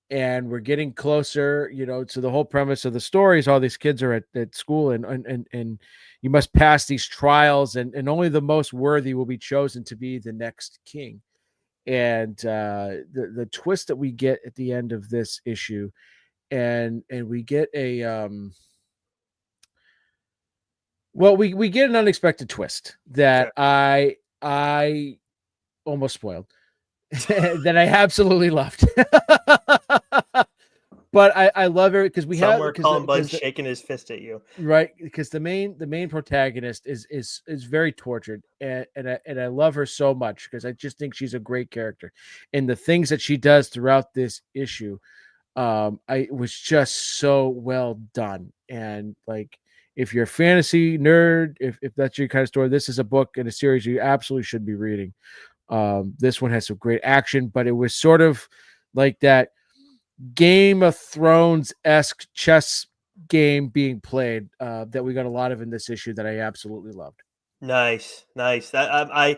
[SPEAKER 1] And we're getting closer, to the whole premise of the story is all these kids are at school and you must pass these trials and only the most worthy will be chosen to be the next king. And the twist that we get at the end of this issue, and we get a we get an unexpected twist that I almost spoiled that I absolutely loved. But I love it because
[SPEAKER 2] Colin Budd's shaking his fist at you,
[SPEAKER 1] right? Because the main protagonist is very tortured, and I love her so much because I just think she's a great character, and the things that she does throughout this issue, I was just so well done. And like, if you're a fantasy nerd, if that's your kind of story, this is a book and a series you absolutely should be reading. This one has some great action, but it was sort of like that Game of Thrones-esque chess game being played that we got a lot of in this issue that I absolutely loved.
[SPEAKER 2] Nice. I'm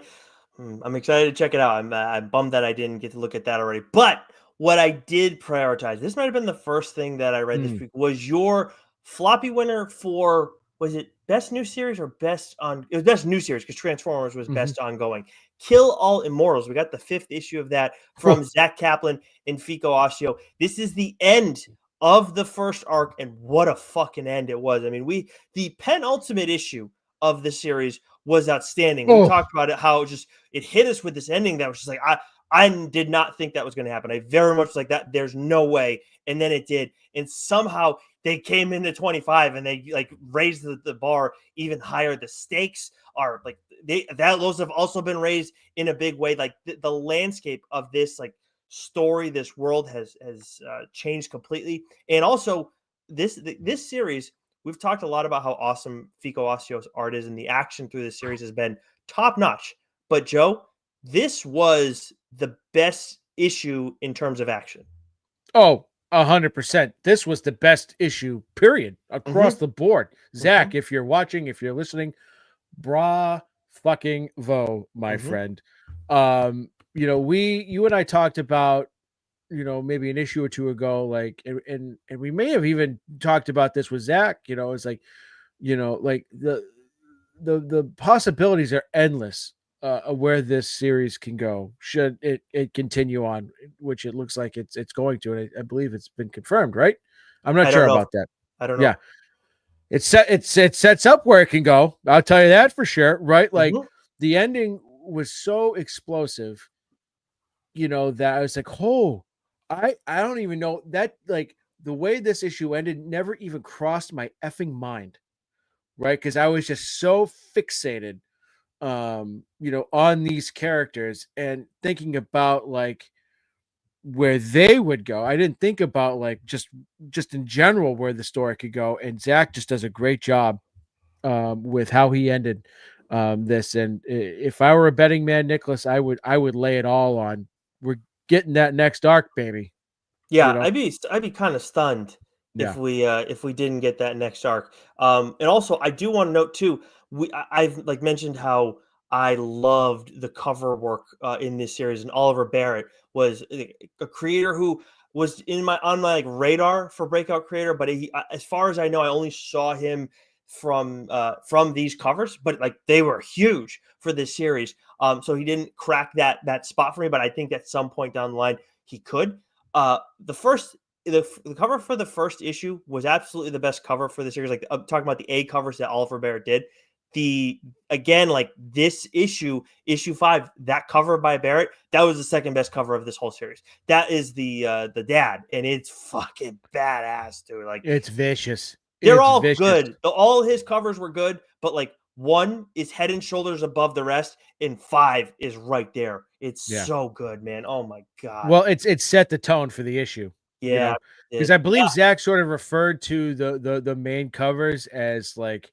[SPEAKER 2] excited to check it out. I'm bummed that I didn't get to look at that already. But what I did prioritize, this might have been the first thing that I read this week, was your floppy winner for, was it Best New Series or Best on? It was Best New Series because Transformers was Best Ongoing. Kill All Immortals. We got the 5th issue of that from Zach Kaplan and Fico Ossio. This is the end of the first arc, and what a fucking end it was. I mean, the penultimate issue of the series was outstanding. We talked about it, how it hit us with this ending that was just like, I did not think that was going to happen. I very much like that. There's no way. And then it did. And somehow they came into 25 and they like raised the bar even higher. The stakes are like those have also been raised in a big way. Like the landscape of this like story, this world has changed completely. And also this series, we've talked a lot about how awesome Fico Ossio's art is, and the action through this series has been top notch. But Joe, this was the best issue in terms of action.
[SPEAKER 1] Oh, 100%. This was the best issue, period, across the board. Zach, if you're watching, if you're listening, bra fucking vo, my friend. You and I talked about maybe an issue or two ago, like, and we may have even talked about this with Zach. It's like, like the possibilities are endless of where this series can go should it continue on, which it looks like it's going to, and I believe it's been confirmed, right? I'm not
[SPEAKER 2] I don't
[SPEAKER 1] sure
[SPEAKER 2] know.
[SPEAKER 1] about that.
[SPEAKER 2] I don't
[SPEAKER 1] Yeah,
[SPEAKER 2] know.
[SPEAKER 1] it sets up where it can go. I'll tell you that for sure, right? Like,
[SPEAKER 2] Mhm.
[SPEAKER 1] the ending was so explosive, that I was like, oh, I don't even know that, like, the way this issue ended never even crossed my effing mind, right? Because I was just so fixated, on these characters and thinking about, like, where they would go. I didn't think about, like, just in general where the story could go. And Zach just does a great job with how he ended this. And if I were a betting man, Nicholas, I would lay it all on. We're getting that next arc, baby. You
[SPEAKER 2] Yeah,
[SPEAKER 1] know,
[SPEAKER 2] I'd be kind of stunned
[SPEAKER 1] yeah.
[SPEAKER 2] if we didn't get that next arc. And also I do want to note too, I've like mentioned how I loved the cover work in this series, and Oliver Barrett was a creator who was in my on my like radar for breakout creator, but as far as I know, I only saw him from these covers, but like they were huge for this series. So he didn't crack that spot for me, but I think at some point down the line he could. The first the cover for the first issue was absolutely the best cover for the series. Like, I'm talking about the A covers that Oliver Barrett did. The Again, like this issue 5, that cover by Barrett, that was the second best cover of this whole series. That is the dad, and it's fucking badass, dude. Like,
[SPEAKER 1] It's vicious.
[SPEAKER 2] they're
[SPEAKER 1] It's
[SPEAKER 2] all
[SPEAKER 1] vicious.
[SPEAKER 2] good. All his covers were good, but like one is head and shoulders above the rest, and 5 is right there. It's
[SPEAKER 1] Yeah.
[SPEAKER 2] so good, man. Oh my god.
[SPEAKER 1] Well, it's set the tone for the issue, you
[SPEAKER 2] Yeah,
[SPEAKER 1] know, because
[SPEAKER 2] it
[SPEAKER 1] I believe Zach sort of referred to the main covers as, like,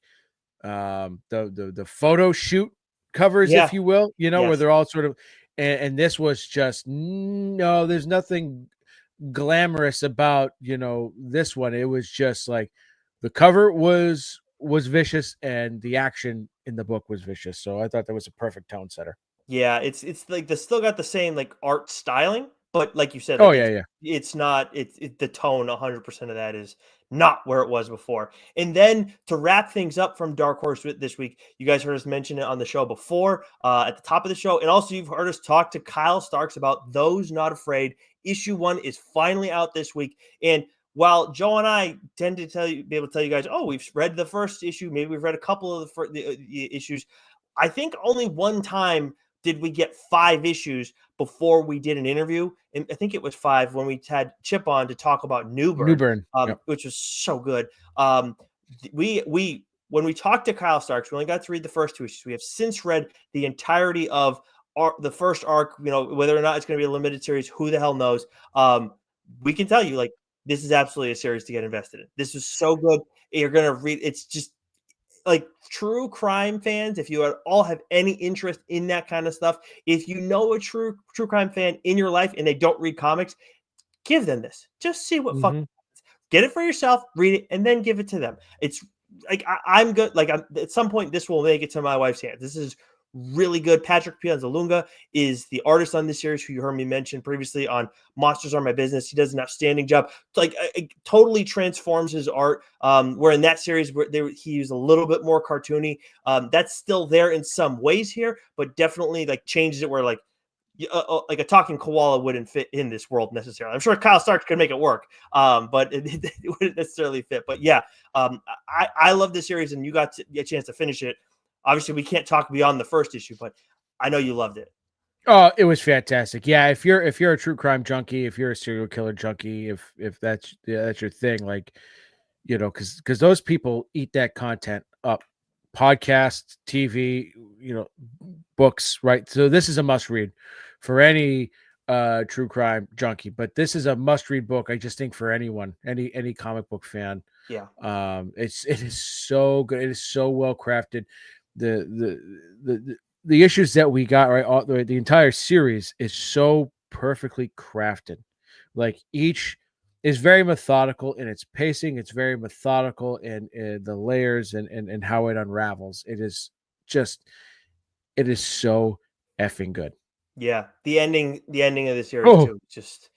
[SPEAKER 1] the photo shoot covers,
[SPEAKER 2] yeah,
[SPEAKER 1] if you will, where
[SPEAKER 2] yes.
[SPEAKER 1] they're all sort of, and this was just, no, there's nothing glamorous about, this one. It was just like the cover was vicious and the action in the book was vicious. So I thought that was a perfect tone setter.
[SPEAKER 2] Yeah, it's like they still got the same like art styling, but like you said,
[SPEAKER 1] Oh
[SPEAKER 2] like
[SPEAKER 1] yeah, yeah.
[SPEAKER 2] it's not the tone 100% of that is not where it was before. And then to wrap things up from Dark Horse this week, you guys heard us mention it on the show before, at the top of the show, and also you've heard us talk to Kyle Starks about Those Not Afraid. Issue 1 is finally out this week, and while Joe and I tend to be able to tell you guys, oh, we've read the first issue, maybe we've read a couple of the issues. I think only one time did we get 5 issues before we did an interview, and I think it was 5 when we had Chip on to talk about Newburn,
[SPEAKER 1] Newburn. Yep.
[SPEAKER 2] which was so good. We when we talked to Kyle Starks, we only got to read the first 2 issues. We have since read the entirety of the first arc. Whether or not it's going to be a limited series, who the hell knows? We can tell you, like, this is absolutely a series to get invested in. This is so good. You're going to read. It's just like true crime fans, if you at all have any interest in that kind of stuff, if you know a true crime fan in your life and they don't read comics, give them this. Just see what fuck.
[SPEAKER 1] Mm-hmm.
[SPEAKER 2] Get it for yourself, read it, and then give it to them. It's like I'm good. Like, at some point, this will make it to my wife's hands. This is really good. Patrick Pianzalunga is the artist on this series, who you heard me mention previously on Monsters Are My Business. He does an outstanding job. Like, it totally transforms his art. Where in that series, he was a little bit more cartoony. That's still there in some ways here, but definitely like changes it where like a talking koala wouldn't fit in this world necessarily. I'm sure Kyle Stark could make it work, but it wouldn't necessarily fit. But yeah, I love this series, and you got a chance to finish it. Obviously, we can't talk beyond the first issue, but I know you loved it.
[SPEAKER 1] Oh, it was fantastic. Yeah, if you're a true crime junkie, if you're a serial killer junkie, if that's your thing, like, because those people eat that content up, podcasts, TV, books, right? So this is a must read for any true crime junkie, but this is a must read book. I just think for anyone, any comic book fan.
[SPEAKER 2] Yeah,
[SPEAKER 1] It is so good. It is so well crafted. The issues that we got, right, the entire series is so perfectly crafted. Like, each is very methodical in its pacing. It's very methodical in the layers and how it unravels. It is so effing good.
[SPEAKER 2] yeah. The ending of the series
[SPEAKER 1] Oh,
[SPEAKER 2] too. Just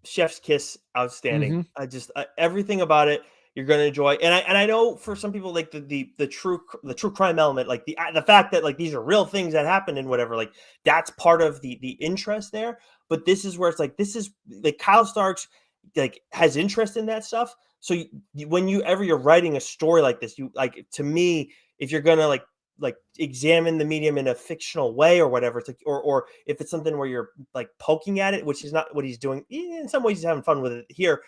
[SPEAKER 2] chef's kiss, outstanding.
[SPEAKER 1] Mm-hmm.
[SPEAKER 2] I just everything about it you're going to enjoy. And I know for some people like the true crime element, like the fact that like these are real things that happen and whatever, like that's part of the interest there. But this is where it's like this is like Kyle Starks like has interest in that stuff. So when you're writing a story like this, you like to me if you're gonna like examine the medium in a fictional way or whatever, it's like, or if it's something where you're like poking at it, which is not what he's doing. In some ways, he's having fun with it here.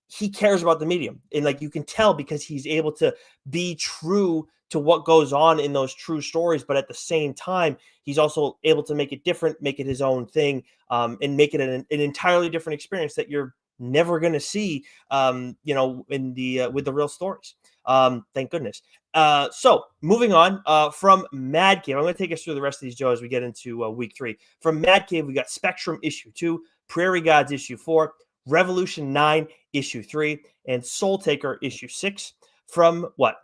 [SPEAKER 2] He cares about the medium, and like you can tell because he's able to be true to what goes on in those true stories, but at the same time, he's also able to make it different, make it his own thing, and make it an entirely different experience that you're never going to see, in the with the real stories. Thank goodness. So moving on from Mad Cave, I'm going to take us through the rest of these, Joe, as we get into week 3. From Mad Cave, we got Spectrum issue 2, Prairie Gods issue 4, Revolution 9 issue 3, and Soul Taker issue 6. From what?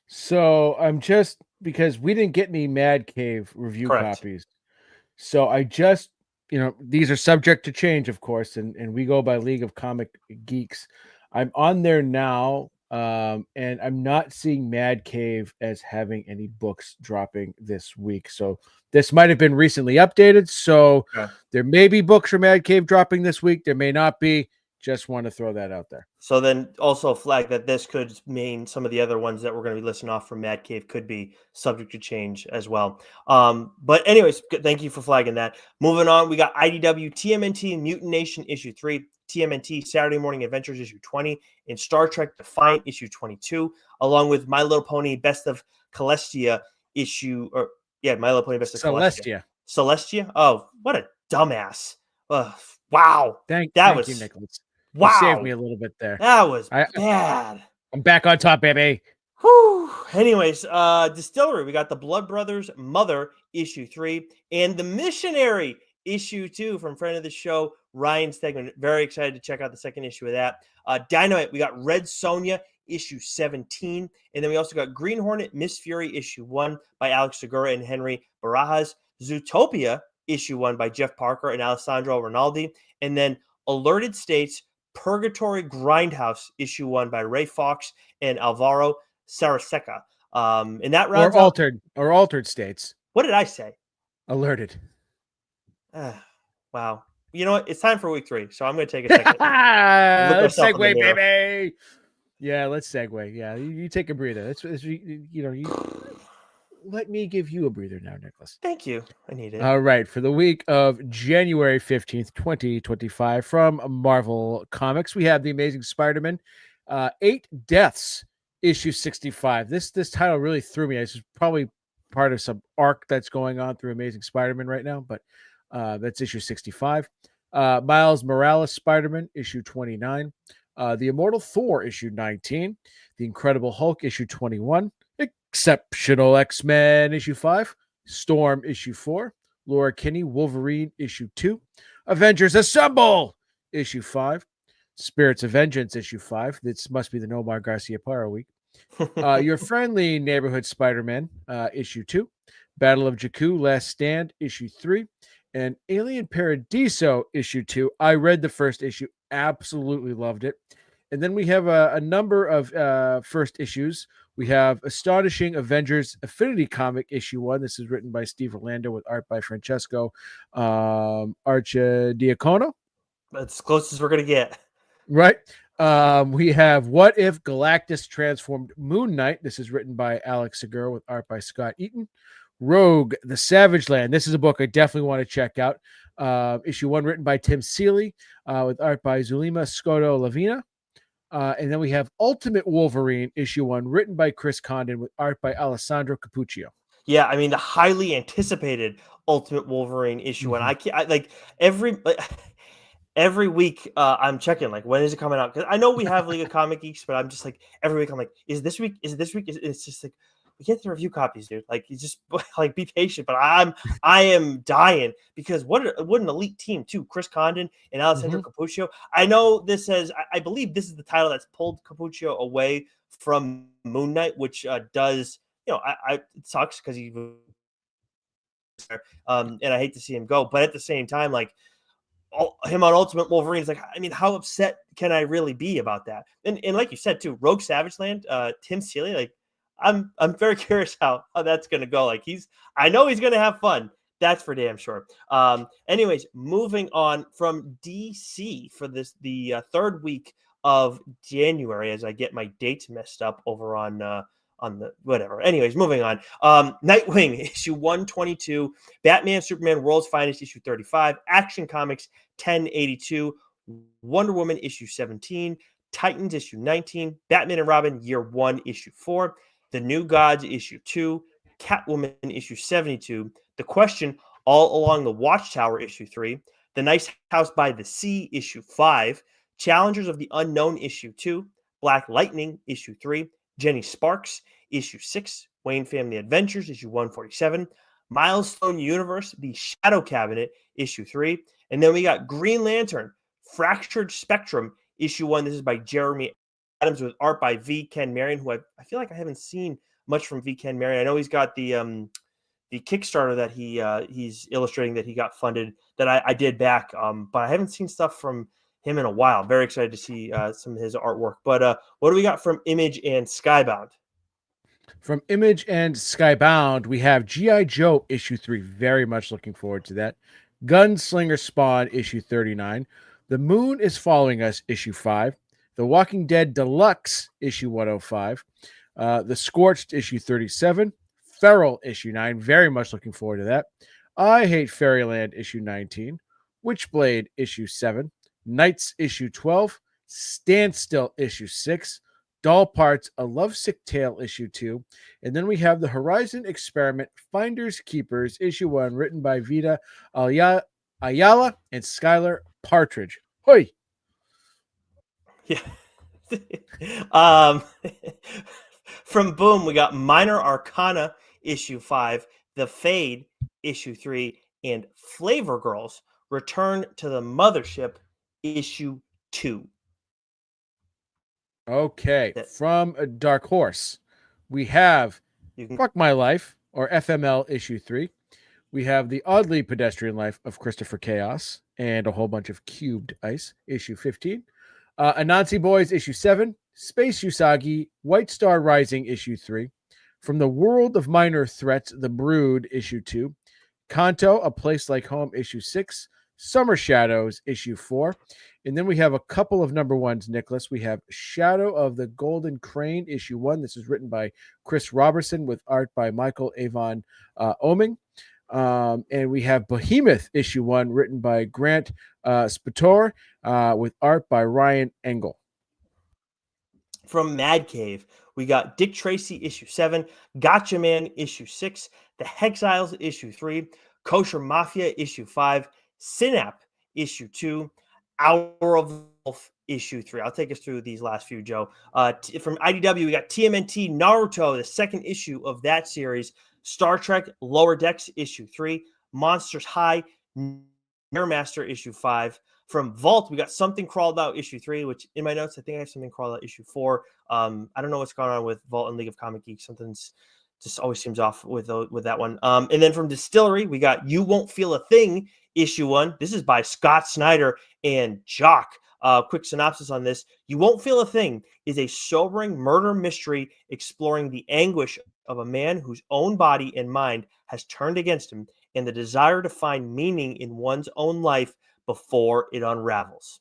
[SPEAKER 1] So I'm just because we didn't get any Mad Cave review
[SPEAKER 2] Correct.
[SPEAKER 1] copies. So I just, these are subject to change, of course, and we go by League of Comic Geeks. I'm on there now, and I'm not seeing Mad Cave as having any books dropping this week. So this might have been recently updated. So there may be books from Mad Cave dropping this week. There may not be. Just want to throw that out there.
[SPEAKER 2] So then also flag that this could mean some of the other ones that we're going to be listing off from Mad Cave could be subject to change as well. But anyways, thank you for flagging that. Moving on, we got IDW TMNT Mutant Nation issue 3, TMNT Saturday Morning Adventures issue 20, and Star Trek Defiant issue 22, along with My Little Pony Best of Celestia issue, My Little Pony Best of Celestia. Celestia? Oh, what a dumbass. Wow.
[SPEAKER 1] Thank you, Nicholas.
[SPEAKER 2] Wow.
[SPEAKER 1] You saved me a little bit there.
[SPEAKER 2] That was bad.
[SPEAKER 1] I'm back on top, baby.
[SPEAKER 2] Whew. Anyways, Distillery, we got the Blood Brothers Mother issue 3 and the Missionary issue 2 from friend of the show, Ryan Stegman. Very excited to check out the second issue of that. Dynamite, we got Red Sonja issue 17. And then we also got Green Hornet Miss Fury issue 1 by Alex Segura and Henry Barajas. Zootopia issue 1 by Jeff Parker and Alessandro Rinaldi. And then Alerted States Purgatory Grindhouse issue 1 by Ray Fox and Alvaro Saraseca. And that rounds
[SPEAKER 1] altered states.
[SPEAKER 2] What did I say?
[SPEAKER 1] Alerted.
[SPEAKER 2] Wow. You know what? It's time for week 3, so I'm going to take a second.
[SPEAKER 1] Let's segue, baby. Yeah, let's segue. Yeah, you take a breather. Let me give you a breather now, Nicholas.
[SPEAKER 2] Thank you. I need it.
[SPEAKER 1] All right. For the week of January 15th, 2025, from Marvel Comics, we have The Amazing Spider-Man, 8 Deaths, issue 65. This title really threw me. This is probably part of some arc that's going on through Amazing Spider-Man right now, but that's issue 65. Miles Morales Spider-Man, issue 29. The Immortal Thor, issue 19. The Incredible Hulk, issue 21. Exceptional X-Men, issue 5. Storm, issue 4. Laura Kinney, Wolverine, issue 2. Avengers Assemble, issue 5. Spirits of Vengeance, issue 5. This must be the Nomar Garcia Parra week. Your Friendly Neighborhood Spider-Man, issue 2. Battle of Jakku, Last Stand, issue 3. And Alien Paradiso, issue 2. I read the first issue, absolutely loved it. And then we have a number of first issues. We have Astonishing Avengers Affinity Comic, issue 1. This is written by Steve Orlando with art by Francesco Archidiacono.
[SPEAKER 2] That's as close as we're going to get.
[SPEAKER 1] Right. We have What If Galactus Transformed Moon Knight. This is written by Alex Segura with art by Scott Eaton. Rogue, The Savage Land. This is a book I definitely want to check out. Issue 1 written by Tim Seeley with art by Zulima Scotto Lavina. And then we have Ultimate Wolverine, issue 1, written by Chris Condon with art by Alessandro Capuccio.
[SPEAKER 2] Yeah, I mean, the highly anticipated Ultimate Wolverine issue 1. I like every week I'm checking, like, when is it coming out? Because I know we have League of Comic Geeks, but I'm just like, every week I'm like, is it this week? Is it this week? It's just like, we get the review copies, dude. Like, you just like be patient. But I am dying because what an elite team too. Chris Condon and Alessandro Capuccio. I know this says I believe this is the title that's pulled Capuccio away from Moon Knight, which does it sucks because he and I hate to see him go. But at the same time, like him on Ultimate Wolverine. It's like, I mean, how upset can I really be about that? And like you said too, Rogue Savage Land, Tim Seeley, like I'm very curious how that's gonna go. Like I know he's gonna have fun. That's for damn sure. Anyways, moving on from DC for the third week of January, as I get my dates messed up over on the whatever. Anyways, moving on. Nightwing issue 122, Batman Superman World's Finest issue 35, Action Comics 1082, Wonder Woman issue 17, Titans issue 19, Batman and Robin year 1 issue 4, The New Gods issue 2, Catwoman issue 72, The Question All Along the Watchtower issue 3, The Nice House by the Sea issue 5, Challengers of the Unknown issue 2, Black Lightning issue 3, Jenny Sparks issue 6, Wayne Family Adventures issue 147, Milestone Universe The Shadow Cabinet issue 3, and then we got Green Lantern Fractured Spectrum issue 1. This is by Jeremy Adams with art by V. Ken Marion, who I feel like I haven't seen much from V. Ken Marion. I know he's got the Kickstarter that he's illustrating that he got funded that I did back, but I haven't seen stuff from him in a while. Very excited to see some of his artwork. But what do we got from Image and Skybound?
[SPEAKER 1] From Image and Skybound, we have G.I. Joe issue 3. Very much looking forward to that. Gunslinger Spawn issue 39. The Moon is Following Us issue 5. The Walking Dead Deluxe issue 105. The Scorched issue 37. Feral issue 9. Very much looking forward to that. I Hate Fairyland issue 19. Witchblade issue 7. Knights issue 12. Standstill issue 6. Doll Parts, A Lovesick Tale, issue 2. And then we have the Horizon Experiment, Finders Keepers, issue 1, written by Vita Ayala and Skylar Partridge. Hoi!
[SPEAKER 2] Yeah. From Boom, we got Minor Arcana, issue 5, The Fade, issue 3, and Flavor Girls, Return to the Mothership, issue 2.
[SPEAKER 1] Okay, from Dark Horse, we have Fuck My Life, or FML issue 3. We have The Oddly Pedestrian Life of Christopher Chaos and a whole bunch of cubed ice, issue 15. Anansi Boys, issue 7. Space Usagi, White Star Rising, issue 3. From the World of Minor Threats, The Brood, issue 2. Kanto, A Place Like Home, issue 6. Summer Shadows, issue 4. And then we have a couple of number ones, Nicholas. We have Shadow of the Golden Crane, issue 1. This is written by Chris Robertson with art by Michael Avon Oming. And we have Behemoth, issue 1, written by Grant Spator with art by Ryan Engel.
[SPEAKER 2] From Mad Cave, we got Dick Tracy, issue 7, Gotcha Man, issue 6, The Hexiles, issue 3, Kosher Mafia, issue 5, Synap, issue 2, Hour of the Wolf, issue 3. I'll take us through these last few, Joe. From IDW, we got TMNT Naruto, the second issue of that series, Star Trek Lower Decks, issue 3, Monsters High, Mirrormaster, issue 5. From Vault, we got Something Crawled Out, issue 3, which in my notes, I think I have Something Crawled Out, issue 4. I don't know what's going on with Vault and League of Comic Geeks. Something's just always seems off with that one. And then from Distillery, we got You Won't Feel a Thing, issue 1. This is by Scott Snyder and Jock. Quick synopsis on this. You Won't Feel a Thing is a sobering murder mystery exploring the anguish of a man whose own body and mind has turned against him and the desire to find meaning in one's own life before it unravels.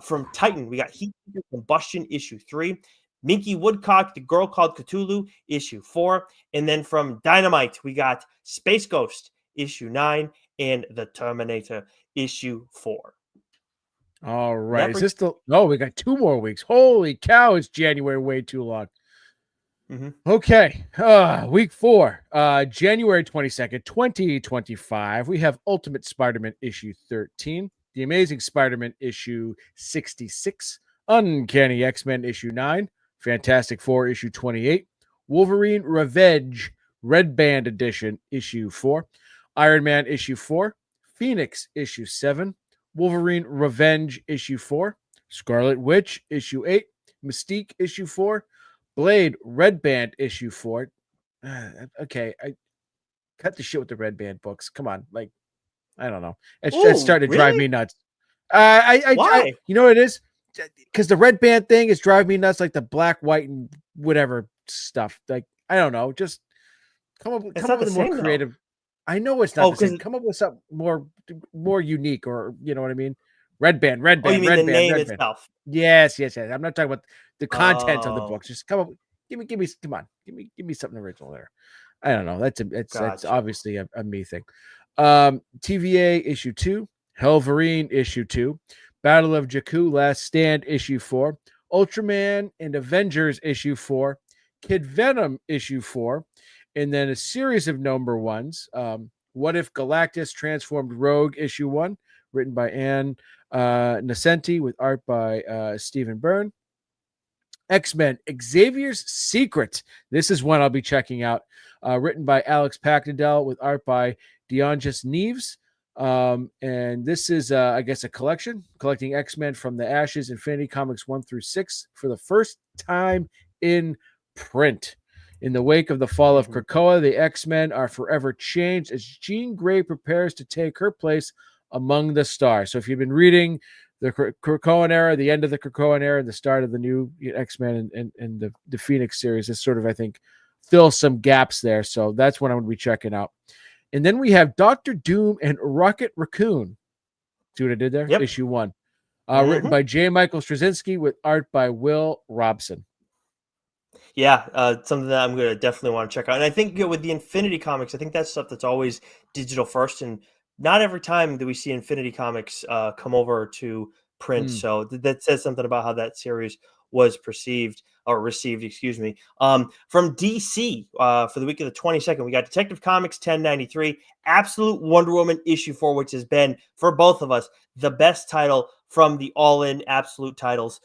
[SPEAKER 2] From Titan, we got Heat Combustion, issue 3. Minky Woodcock, The Girl Called Cthulhu, issue 4. And then from Dynamite, we got Space Ghost, issue 9, and The Terminator, issue 4.
[SPEAKER 1] All right. Is this the... Oh, we got 2 more weeks. Holy cow, it's January way too long.
[SPEAKER 2] Mm-hmm.
[SPEAKER 1] Okay. Week 4, January 22nd, 2025. We have Ultimate Spider-Man issue 13. The Amazing Spider-Man issue 66. Uncanny X-Men issue 9. Fantastic Four issue 28. Wolverine Revenge Red Band edition issue 4. Iron Man issue 4. Phoenix issue 7. Wolverine Revenge issue 4. Scarlet Witch issue 8. Mystique issue 4. Blade Red Band issue 4. Okay, I cut the shit with the Red Band books. Come on, like I don't know. It's
[SPEAKER 2] Ooh,
[SPEAKER 1] starting to drive
[SPEAKER 2] really?
[SPEAKER 1] me nuts.
[SPEAKER 2] Why?
[SPEAKER 1] You know what it is? Because the red band thing is driving me nuts, like the black, white, and whatever stuff. Like, I don't know. Just
[SPEAKER 2] It's
[SPEAKER 1] come up
[SPEAKER 2] not
[SPEAKER 1] with
[SPEAKER 2] the
[SPEAKER 1] a more
[SPEAKER 2] same though.
[SPEAKER 1] creative. I know it's not
[SPEAKER 2] Oh,
[SPEAKER 1] the same.
[SPEAKER 2] because
[SPEAKER 1] Come up with something more unique, or you know what I mean?
[SPEAKER 2] oh, you mean the name
[SPEAKER 1] Red band.
[SPEAKER 2] itself?
[SPEAKER 1] Yes. I'm not talking about the content of the
[SPEAKER 2] Oh,
[SPEAKER 1] books. Just come up. Give me. Come on. Give me something original there. I don't know. That's
[SPEAKER 2] gotcha.
[SPEAKER 1] obviously a me thing. TVA issue 2, Helverine issue 2, Battle of Jakku Last Stand issue 4, Ultraman and Avengers issue 4, Kid Venom issue 4, and then a series of number ones. What If Galactus Transformed Rogue issue 1, written by Ann Nocenti with art by Stephen Byrne. X-Men Xavier's Secret. This is one I'll be checking out. Written by Alex Packnadel with art by Dionjus Neves. And this is, I guess, a collection collecting X-Men from the Ashes, Infinity Comics 1 through 6 for the first time in print. In the wake of the fall of
[SPEAKER 2] Mhm.
[SPEAKER 1] Krakoa, the X-Men are forever changed as Jean Grey prepares to take her place among the stars. So if you've been reading the Krakoan era, the end of the Krakoan era, and the start of the new X-Men and the Phoenix series, this sort of, I think, fills some gaps there. So that's what I'm going to be checking out. And then we have Doctor Doom and Rocket Raccoon. See what I did there?
[SPEAKER 2] Yep.
[SPEAKER 1] Issue 1. Written
[SPEAKER 2] Hmm.
[SPEAKER 1] by J. Michael Straczynski with art by Will Robson.
[SPEAKER 2] Yeah, something that I'm gonna definitely want to check out. And I think with the Infinity Comics, I think that's stuff that's always digital first, and not every time do we see Infinity Comics come over to print.
[SPEAKER 1] Mm.
[SPEAKER 2] So that says something about how that series was perceived or received, excuse me. From DC for the week of the 22nd, we got Detective Comics 1093, Absolute Wonder Woman issue 4, which has been for both of us the best title from the all-in absolute titles.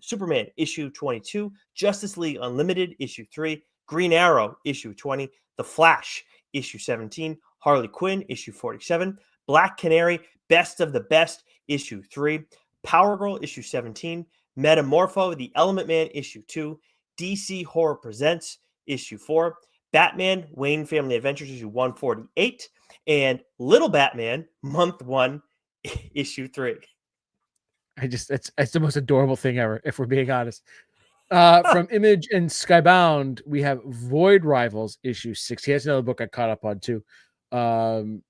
[SPEAKER 2] Superman issue 22, Justice League Unlimited issue 3, Green Arrow issue 20, The Flash issue 17, Harley Quinn issue 47, Black Canary Best of the Best issue 3, Power Girl issue 17, Metamorpho the Element Man issue 2, DC Horror Presents issue 4, Batman Wayne Family Adventures issue 148, and Little Batman month 1 issue 3.
[SPEAKER 1] It's the most adorable thing ever, if we're being honest. From Image and Skybound, we have Void Rivals issue 6. Here's another book I caught up on too.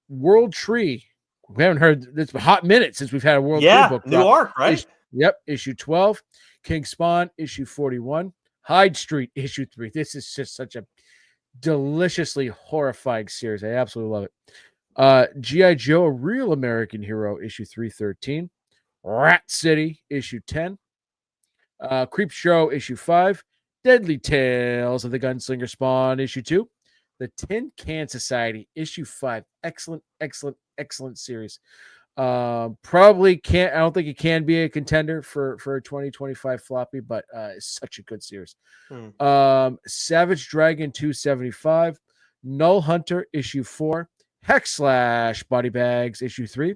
[SPEAKER 1] World Tree. We haven't heard this a hot minute since we've had a World Tree
[SPEAKER 2] Yeah,
[SPEAKER 1] book
[SPEAKER 2] new
[SPEAKER 1] drop.
[SPEAKER 2] arc, right?
[SPEAKER 1] Issue 12. King Spawn issue 41. Hyde Street issue 3. This is just such a deliciously horrifying series. I absolutely love it. G.I. Joe, a Real American Hero issue 313. Rat City issue 10. Creep Show issue 5, Deadly Tales of the Gunslinger Spawn issue 2, The Tin Can Society issue 5. Excellent series. Probably can't. I don't think it can be a contender for a 2025 floppy, but it's such a good series. Savage Dragon 275, Null Hunter issue 4, Hex Slash Body Bags issue 3,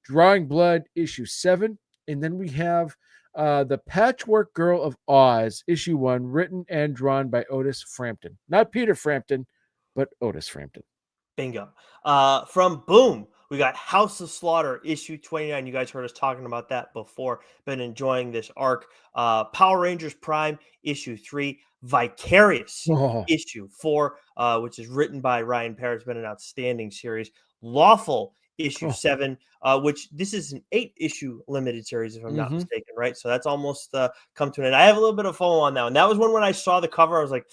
[SPEAKER 1] Drawing Blood issue 7, and then we have The Patchwork Girl of Oz, issue 1, written and drawn by Otis Frampton. Not Peter Frampton, but Otis Frampton.
[SPEAKER 2] Bingo. From Boom, we got House of Slaughter, issue 29. You guys heard us talking about that before. Been enjoying this arc. Power Rangers Prime, issue 3. Vicarious, issue 4, which is written by Ryan Parrott. It's been an outstanding series. Lawful, issue 7, which this is an 8-issue limited series, if I'm not mistaken, right? So that's almost come to an end. I have a little bit of FOMO on that one. That was one when I saw the cover, I was like,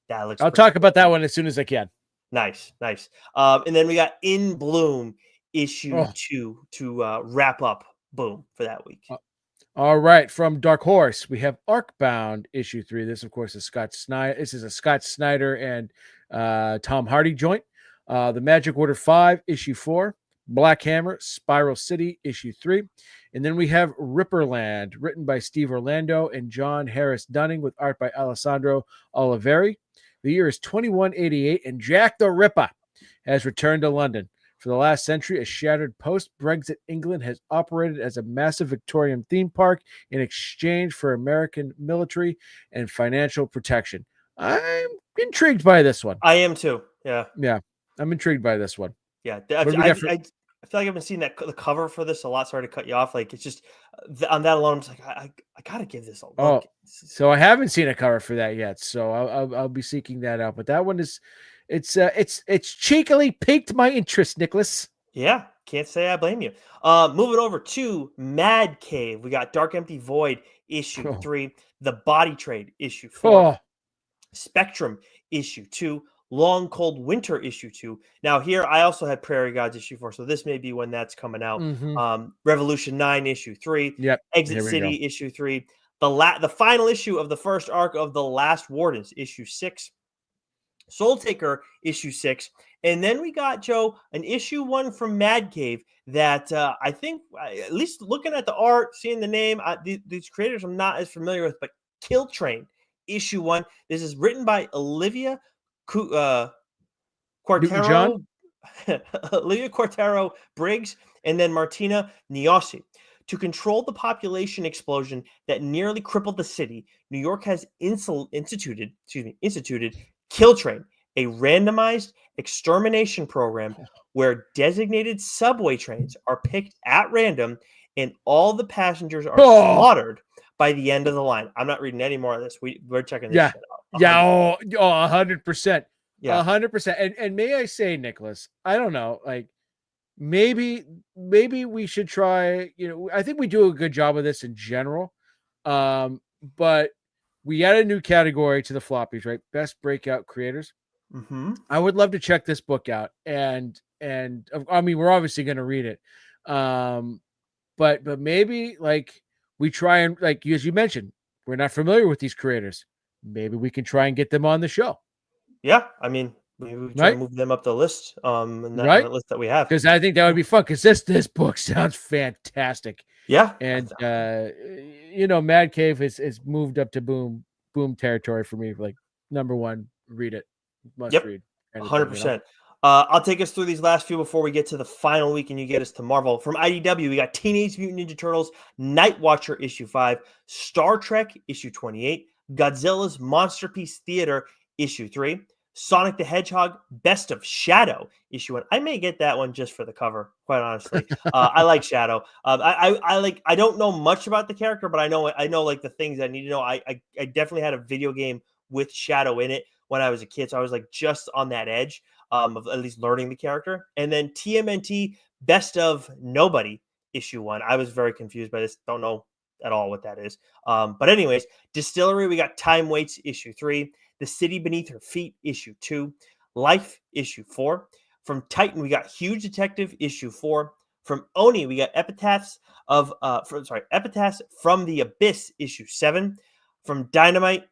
[SPEAKER 2] that looks
[SPEAKER 1] I'll
[SPEAKER 2] pretty
[SPEAKER 1] talk
[SPEAKER 2] cool.
[SPEAKER 1] about that one as soon as I can.
[SPEAKER 2] Nice. And then we got In Bloom issue 2 to wrap up Boom for that week.
[SPEAKER 1] All right, from Dark Horse, we have Arcbound issue 3. This, of course, is Scott Snyder. This is a Scott Snyder and Tom Hardy joint. The Magic Order 5 issue 4, Black Hammer Spiral City issue 3, and then we have Ripperland, written by Steve Orlando and John Harris Dunning, with art by Alessandro Oliveri. The year is 2188, and Jack the Ripper has returned to London. For the last century, a shattered post-Brexit England has operated as a massive Victorian theme park in exchange for American military and financial protection. I'm intrigued by this one.
[SPEAKER 2] I am too. Yeah.
[SPEAKER 1] I'm intrigued by this one.
[SPEAKER 2] Yeah.
[SPEAKER 1] What do we got for
[SPEAKER 2] I feel like I've been seeing the cover for this a lot. Sorry to cut you off. Like it's just on that alone, I'm just like I gotta give this a
[SPEAKER 1] Oh,
[SPEAKER 2] look.
[SPEAKER 1] so I haven't seen a cover for that yet. So I'll be seeking that out. But that one is, it's cheekily piqued my interest, Nicholas.
[SPEAKER 2] Yeah, can't say I blame you. Moving over to Mad Cave, we got Dark Empty Void issue
[SPEAKER 1] Oh,
[SPEAKER 2] 3, The Body Trade issue 4,
[SPEAKER 1] oh.
[SPEAKER 2] Spectrum issue 2, Long Cold Winter issue 2. Now here I also had Prairie Gods issue 4, so this may be when that's coming out.
[SPEAKER 1] Mm-hmm.
[SPEAKER 2] Revolution 9 issue 3,
[SPEAKER 1] Yep.
[SPEAKER 2] Exit
[SPEAKER 1] Here we go.
[SPEAKER 2] City issue 3, the final issue of the first arc of The Last Wardens issue 6, Soul Taker issue 6, and then we got Joe an issue 1 from Mad Cave that I think, at least looking at the art, seeing the name, these creators I'm not as familiar with, but Kill Train issue 1. This is written by Olivia
[SPEAKER 1] Newton-John.
[SPEAKER 2] Quartero, Olivia Quartero Briggs, and then Martina Niosi. To control the population explosion that nearly crippled the city, New York has instituted Kill Train, a randomized extermination program where designated subway trains are picked at random and all the passengers are slaughtered by the end of the line. I'm not reading any more of this. We're checking this shit out.
[SPEAKER 1] Yeah. 100%.
[SPEAKER 2] Yeah.
[SPEAKER 1] 100%. And may I say, Nicholas, I don't know, like maybe we should try, I think we do a good job of this in general. But we added a new category to the floppies, right? Best breakout creators.
[SPEAKER 2] Mm-hmm.
[SPEAKER 1] I would love to check this book out, and I mean, we're obviously going to read it, but maybe like we try and, like, as you mentioned, we're not familiar with these creators. Maybe we can try and get them on the show.
[SPEAKER 2] Yeah, I mean, maybe we try to move them up the list, on that list that we have,
[SPEAKER 1] because I think that would be fun. Because this book sounds fantastic.
[SPEAKER 2] Yeah,
[SPEAKER 1] and Mad Cave has moved up to boom territory for me. Like number one, read it, must read.
[SPEAKER 2] 100%. I'll take us through these last few before we get to the final week and you get us to Marvel. From IDW, we got Teenage Mutant Ninja Turtles, Night Watcher issue 5, Star Trek issue 28, Godzilla's Monsterpiece Theater issue 3, Sonic the Hedgehog Best of Shadow issue 1. I may get that one just for the cover, quite honestly. I like Shadow. I don't know much about the character, but I know like the things I need to know. I definitely had a video game with Shadow in it when I was a kid, so I was like just on that edge of at least learning the character. And then TMNT Best of Nobody issue 1. I was very confused by this. Don't know at all what that is. But anyways, Distillery, we got Time Waits issue 3, The City Beneath Her Feet issue 2, Life issue 4. From Titan, we got Huge Detective issue 4. From Oni, we got Epitaphs from the Abyss issue 7. From Dynamite,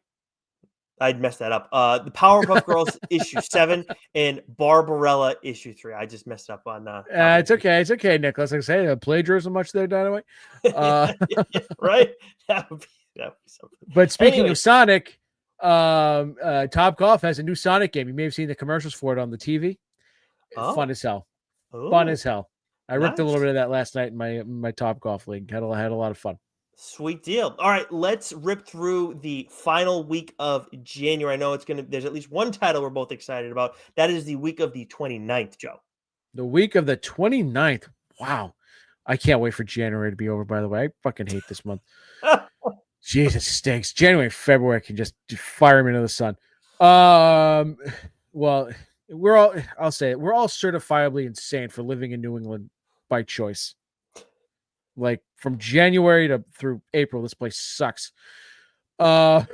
[SPEAKER 2] I'd messed that up. The Powerpuff Girls issue 7 and Barbarella issue 3. I just messed up on.
[SPEAKER 1] It's okay. It's okay, Nicholas. Like I say, plagiarism much there, Dynamite.
[SPEAKER 2] Right? That would be something.
[SPEAKER 1] But speaking of Sonic, Top Golf has a new Sonic game. You may have seen the commercials for it on the TV. Fun as hell. Fun as hell. I ripped a little bit of that last night in my Top Golf league. Had a lot of fun.
[SPEAKER 2] Sweet deal. All right, let's rip through the final week of January. I know there's at least one title we're both excited about. That is the week of the 29th, Joe.
[SPEAKER 1] The week of the 29th. Wow. I can't wait for January to be over, by the way. I fucking hate this month. Jesus stinks. January, February can just fire me into the sun. Well, I'll say it. We're all certifiably insane for living in New England by choice. Like from January through April, this place sucks.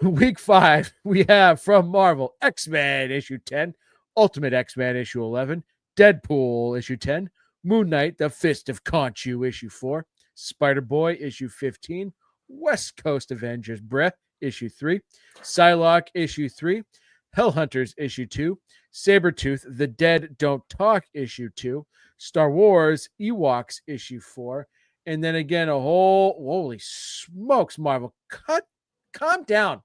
[SPEAKER 1] Week 5, we have from Marvel, X-Men issue 10, Ultimate X-Men issue 11, Deadpool issue 10, Moon Knight, The Fist of Khonshu issue 4, Spider-Boy issue 15, West Coast Avengers Breath issue 3, Psylocke issue 3, Hellhunters issue 2, Sabretooth, The Dead Don't Talk issue 2, Star Wars Ewoks issue 4, and then again holy smokes, Marvel, calm down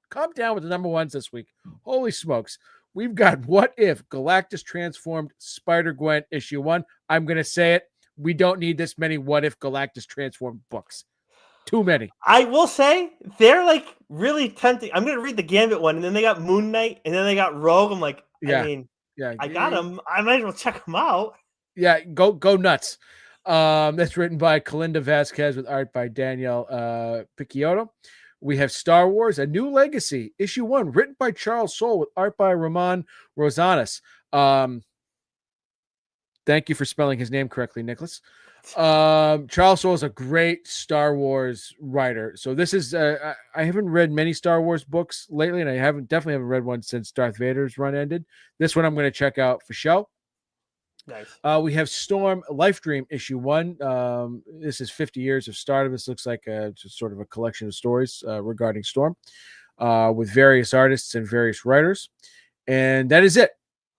[SPEAKER 1] with the number ones this week. Holy smokes. We've got What If Galactus Transformed Spider-Gwen issue 1. I'm going to say it. We don't need this many What If Galactus Transformed books. Too many.
[SPEAKER 2] I will say they're like really tempting. I'm going to read the Gambit one, and then they got Moon Knight, and then they got Rogue. I'm like, I got them. I might as well check them out.
[SPEAKER 1] Yeah, go nuts. That's written by Kalinda Vasquez with art by Danielle Picciotto. We have Star Wars: A New Legacy, issue 1, written by Charles Soule with art by Ramon Rosanas. Thank you for spelling his name correctly, Nicholas. Charles Soule is a great Star Wars writer. So this is I haven't read many Star Wars books lately, and I definitely haven't read one since Darth Vader's run ended. This one I'm going to check out for show.
[SPEAKER 2] Nice.
[SPEAKER 1] We have Storm Life Dream issue 1. This is 50 years of Stardom. This looks like just sort of a collection of stories regarding Storm with various artists and various writers. And that is it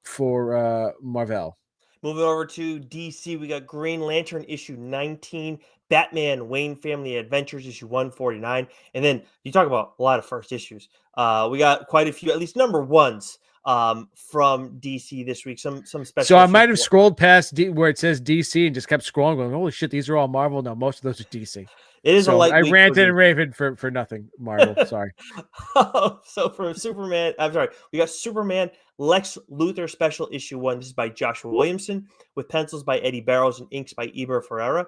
[SPEAKER 1] for Marvel.
[SPEAKER 2] Moving over to DC, we got Green Lantern issue 19, Batman Wayne Family Adventures issue 149. And then you talk about a lot of first issues. We got quite a few, at least number ones from DC this week. Some special.
[SPEAKER 1] So I might have scrolled past where it says DC and just kept scrolling, going, "Holy shit, these are all Marvel." No, most of those are DC.
[SPEAKER 2] It is
[SPEAKER 1] so
[SPEAKER 2] a light
[SPEAKER 1] I
[SPEAKER 2] week
[SPEAKER 1] ranted and raved for nothing. Marvel, sorry.
[SPEAKER 2] So for Superman, I'm sorry, we got Superman Lex Luthor special issue 1. This is by Joshua Williamson with pencils by Eddie Barrows and inks by Eber Ferreira.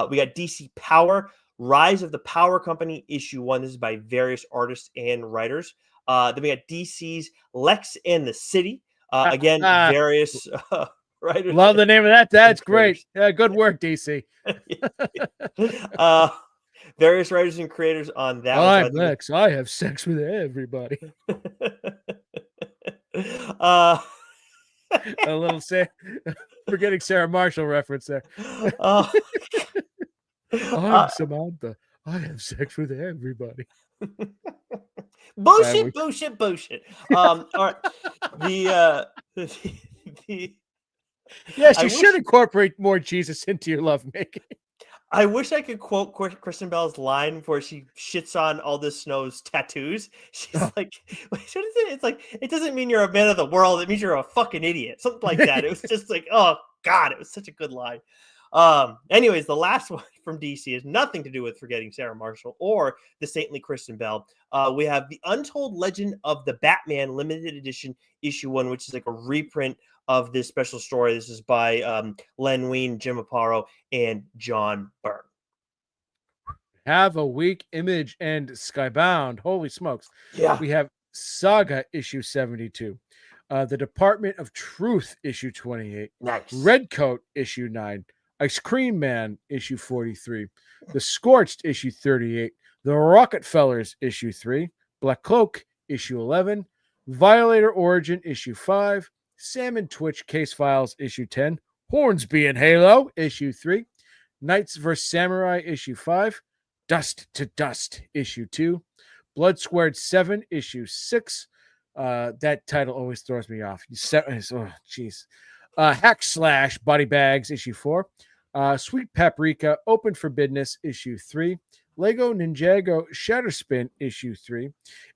[SPEAKER 2] We got DC Power Rise of the Power Company issue 1. This is by various artists and writers. Then we got DC's Lex and the City. Again, various writers.
[SPEAKER 1] Love the name of that. That's great. Yeah, good work, DC.
[SPEAKER 2] Various writers and creators on that.
[SPEAKER 1] I'm Lex. I have sex with everybody. A little forgetting Sarah Marshall reference there. I'm Samantha. I have sex with everybody.
[SPEAKER 2] Bullshit. All right.
[SPEAKER 1] Yes, you should incorporate more Jesus into your lovemaking.
[SPEAKER 2] I wish I could quote Kristen Bell's line where she shits on Aldous Snow's tattoos. She's like, what is it? It's like, it doesn't mean you're a man of the world. It means you're a fucking idiot. Something like that. It was just like, oh God, it was such a good line. Anyways, the last one from DC has nothing to do with forgetting Sarah Marshall or the saintly Kristen Bell. We have The Untold Legend of the Batman limited edition issue 1, which is like a reprint of this special story. This is by Len Wein, Jim Aparo, and John Byrne.
[SPEAKER 1] Have a week, Image and Skybound. Holy smokes.
[SPEAKER 2] Yeah.
[SPEAKER 1] We have Saga issue 72. The Department of Truth issue 28.
[SPEAKER 2] Nice.
[SPEAKER 1] Redcoat issue 9. Ice Cream Man issue 43. The Scorched issue 38. The Rockefellers issue 3. Black Cloak issue 11. Violator Origin issue 5. Salmon Twitch Case Files issue 10. Hornsby and Halo issue 3. Knights vs. Samurai issue 5. Dust to Dust issue 2. Blood Squared 7 issue 6. That title always throws me off. Oh, jeez. Hack Slash Body Bags issue 4. Sweet Paprika Open for Business issue 3. Lego Ninjago Shatterspin issue 3.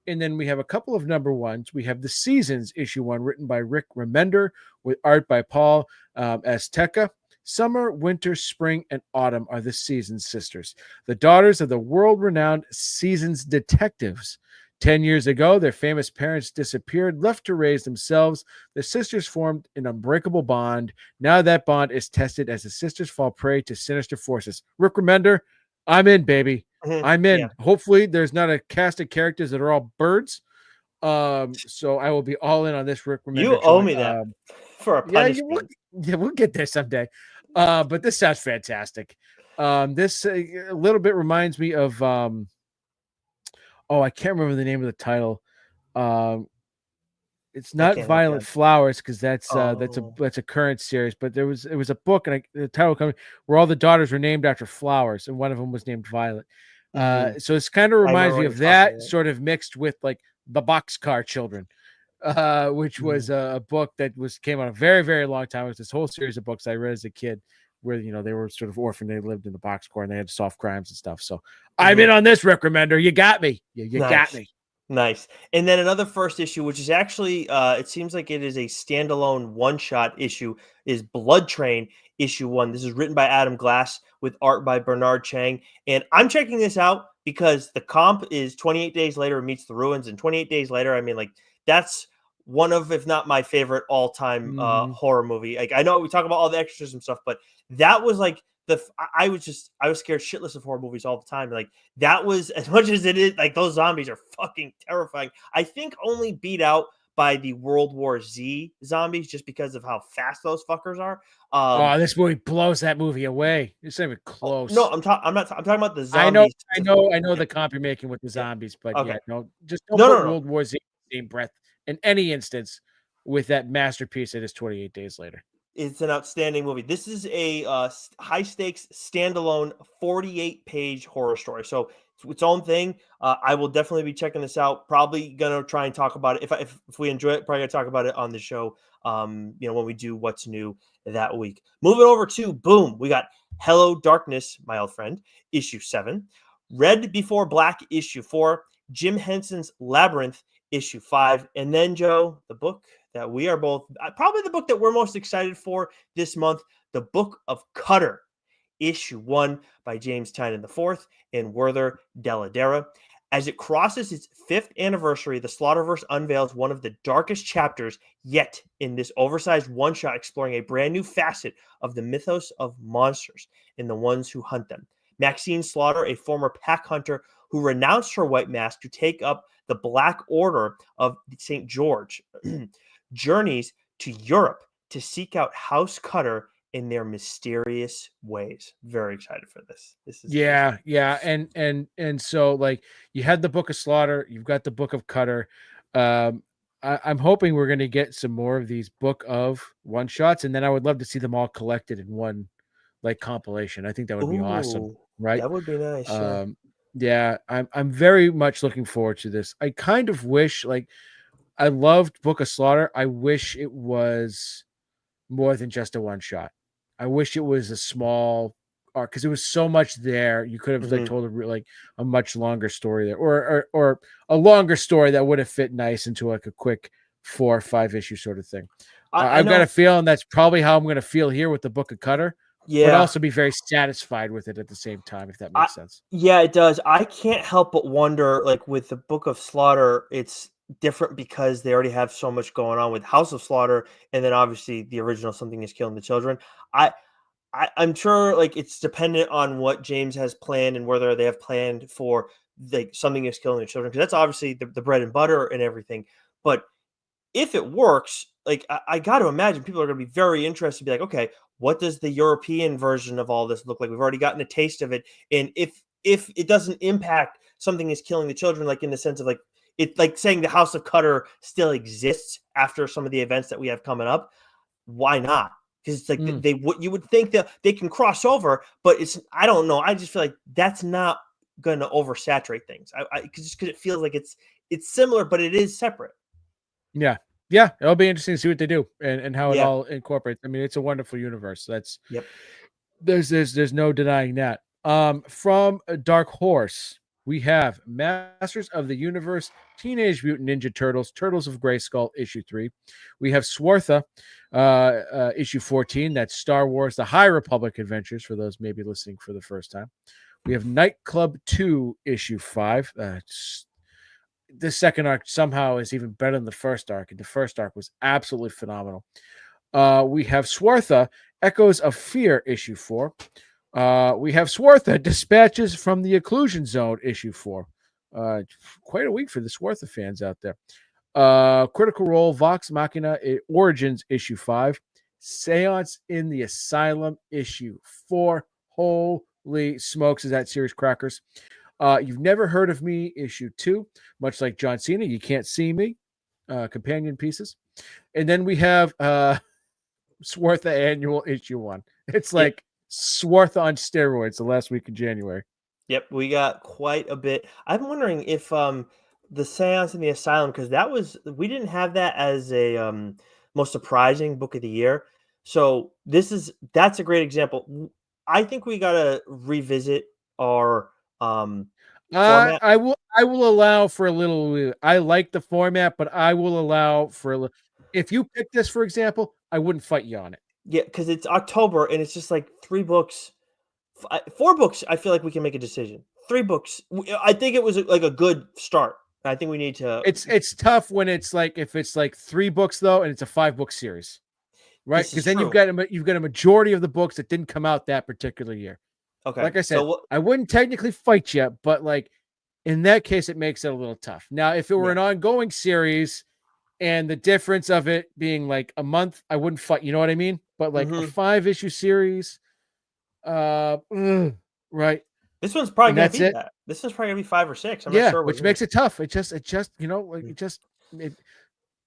[SPEAKER 1] And then we have a couple of number ones. We have The Seasons issue 1 written by Rick Remender with art by Paul Azteca. Summer, winter, spring, and autumn are the Seasons sisters, the daughters of the world-renowned Seasons detectives. 10 years ago, their famous parents disappeared, left to raise themselves. The sisters formed an unbreakable bond. Now that bond is tested as the sisters fall prey to sinister forces. Rick Remender, I'm in, baby. I'm in. Yeah. Hopefully, there's not a cast of characters that are all birds. So I will be all in on this Rick Remender.
[SPEAKER 2] You owe me that for a punishment.
[SPEAKER 1] We'll get there someday. But this sounds fantastic. This a little bit reminds me of I can't remember the name of the title. It's not Violet Flowers because that's a current series, but it was a book and the title coming where all the daughters were named after flowers and one of them was named Violet. So it's kind of reminds me of that sort of mixed with like the Boxcar Children, which was a book that came out a very, very long time. It was this whole series of books I read as a kid where, they were sort of orphaned. They lived in the boxcar and they had soft crimes and stuff. So I'm in on this, Rick Remender. You got me. You got me.
[SPEAKER 2] Nice. And then another first issue, which is actually, it seems like it is a standalone one-shot issue, is Blood Train issue 1. This is written by Adam Glass with art by Bernard Chang. And I'm checking this out because the comp is 28 Days Later Meets the Ruins. And 28 Days Later, I mean, like, that's one of, if not my favorite all-time horror movie. Like, I know we talk about all the extras and stuff, but that was like I was scared shitless of horror movies all the time. Like that was as much as it is. Like those zombies are fucking terrifying. I think only beat out by the World War Z zombies just because of how fast those fuckers are.
[SPEAKER 1] Oh, this movie blows that movie away. It's not even close.
[SPEAKER 2] No, I'm not. I'm talking about the
[SPEAKER 1] I know,
[SPEAKER 2] zombies.
[SPEAKER 1] I know the comp you're making with the
[SPEAKER 2] Yeah.
[SPEAKER 1] zombies, but
[SPEAKER 2] Okay.
[SPEAKER 1] no, just don't
[SPEAKER 2] No,
[SPEAKER 1] put
[SPEAKER 2] no, no.
[SPEAKER 1] World War Z in the same breath in any instance with that masterpiece that is 28 Days Later.
[SPEAKER 2] It's an outstanding movie. This is a high stakes standalone 48-page horror story. So it's its own thing. I will definitely be checking this out. Probably gonna try and talk about it if we enjoy it. Probably gonna talk about it on the show. When we do what's new that week. Moving over to boom, we got Hello Darkness, my old friend, issue 7, Red Before Black, issue 4, Jim Henson's Labyrinth, issue 5, and then Joe, the book that we are both probably the book that we're most excited for this month, The Book of Cutter, issue 1 by James Tynion IV and Werther Dell'Edera. As it crosses its 5th anniversary, the Slaughterverse unveils one of the darkest chapters yet in this oversized one-shot exploring a brand new facet of the mythos of monsters and the ones who hunt them. Maxine Slaughter, a former pack hunter who renounced her white mask to take up the Black Order of St. George, journeys to Europe to seek out House Cutter in their mysterious ways. Very excited for this. This is
[SPEAKER 1] And so like you had the Book of Slaughter, you've got the Book of Cutter. I'm hoping we're going to get some more of these book of one shots, and then I would love to see them all collected in one like compilation. I think that would be awesome, right?
[SPEAKER 2] That would be nice.
[SPEAKER 1] I'm very much looking forward to this. I kind of wish like I loved Book of Slaughter. I wish it was more than just a one shot. I wish it was a small arc because it was so much there. You could have like told a much longer story there, or a longer story that would have fit nice into like a quick 4 or 5 issue sort of thing. I've got a feeling that's probably how I'm going to feel here with the Book of Cutter.
[SPEAKER 2] Yeah,
[SPEAKER 1] but also be very satisfied with it at the same time, if that makes sense.
[SPEAKER 2] Yeah, it does. I can't help but wonder, like with the Book of Slaughter, it's different because they already have so much going on with House of Slaughter, and then obviously the original Something is Killing the Children. I'm sure like it's dependent on what James has planned and whether they have planned for like Something is Killing the Children, because that's obviously the bread and butter and everything. But if it works, like I got to imagine people are going to be very interested to be like, okay, what does the European version of all this look like? We've already gotten a taste of it. And if it doesn't impact Something is Killing the Children, like in the sense of like, it's like saying the House of Cutter still exists after some of the events that we have coming up, why not? Because it's like you would think that they can cross over, but I don't know. I just feel like that's not going to oversaturate things. Just because it feels like it's similar, but it is separate.
[SPEAKER 1] Yeah, it'll be interesting to see what they do and how it all incorporates. I mean, it's a wonderful universe. That's There's no denying that. From Dark Horse, we have Masters of the Universe, Teenage Mutant Ninja Turtles, Turtles of Grayskull, issue 3. We have Swartha, issue 14. That's Star Wars: The High Republic Adventures, for those maybe listening for the first time. We have Nightclub 2, issue 5. The second arc somehow is even better than the first arc, and the first arc was absolutely phenomenal. We have Swartha, Echoes of Fear, issue 4. We have Swartha, Dispatches from the Occlusion Zone, issue 4. Quite a week for the Swartha fans out there. Critical Role, Vox Machina, Origins, issue 5. Seance in the Asylum, issue 4. Holy smokes, is that series crackers? You've Never Heard of Me, issue 2. Much like John Cena, You Can't See Me, companion pieces. And then we have Swartha Annual, issue 1. It's like Swartha on steroids the last week of January.
[SPEAKER 2] Yep, we got quite a bit. I'm wondering if the Seance in the Asylum, because we didn't have that as a most surprising book of the year. So that's a great example. I think we gotta revisit our format.
[SPEAKER 1] I will allow for a little. I like the format, but I will allow for a little. If you pick this, for example, I wouldn't fight you on it.
[SPEAKER 2] Yeah, because it's October and it's just like 3 books. 4 books, I feel like we can make a decision. 3 books, I think it was like a good start. I think we need to.
[SPEAKER 1] It's tough when it's like if it's like 3 books though, and it's a 5-book series. right?
[SPEAKER 2] This is
[SPEAKER 1] Because then
[SPEAKER 2] true.
[SPEAKER 1] you've got a majority of the books that didn't come out that particular year.
[SPEAKER 2] Okay.
[SPEAKER 1] Like I said,
[SPEAKER 2] So
[SPEAKER 1] I wouldn't technically fight you, but like in that case, it makes it a little tough. Now, if it were
[SPEAKER 2] yeah.
[SPEAKER 1] an ongoing series and the difference of it being like a month, I wouldn't fight. You know what I mean? But like a
[SPEAKER 2] Mm-hmm.
[SPEAKER 1] 5-issue series, right,
[SPEAKER 2] This one's probably
[SPEAKER 1] and
[SPEAKER 2] going to
[SPEAKER 1] that's
[SPEAKER 2] be
[SPEAKER 1] it.
[SPEAKER 2] that. This one's probably going to be 5 or 6. I'm not
[SPEAKER 1] Yeah,
[SPEAKER 2] sure what
[SPEAKER 1] which makes
[SPEAKER 2] yours.
[SPEAKER 1] it tough. It just like
[SPEAKER 2] Mm.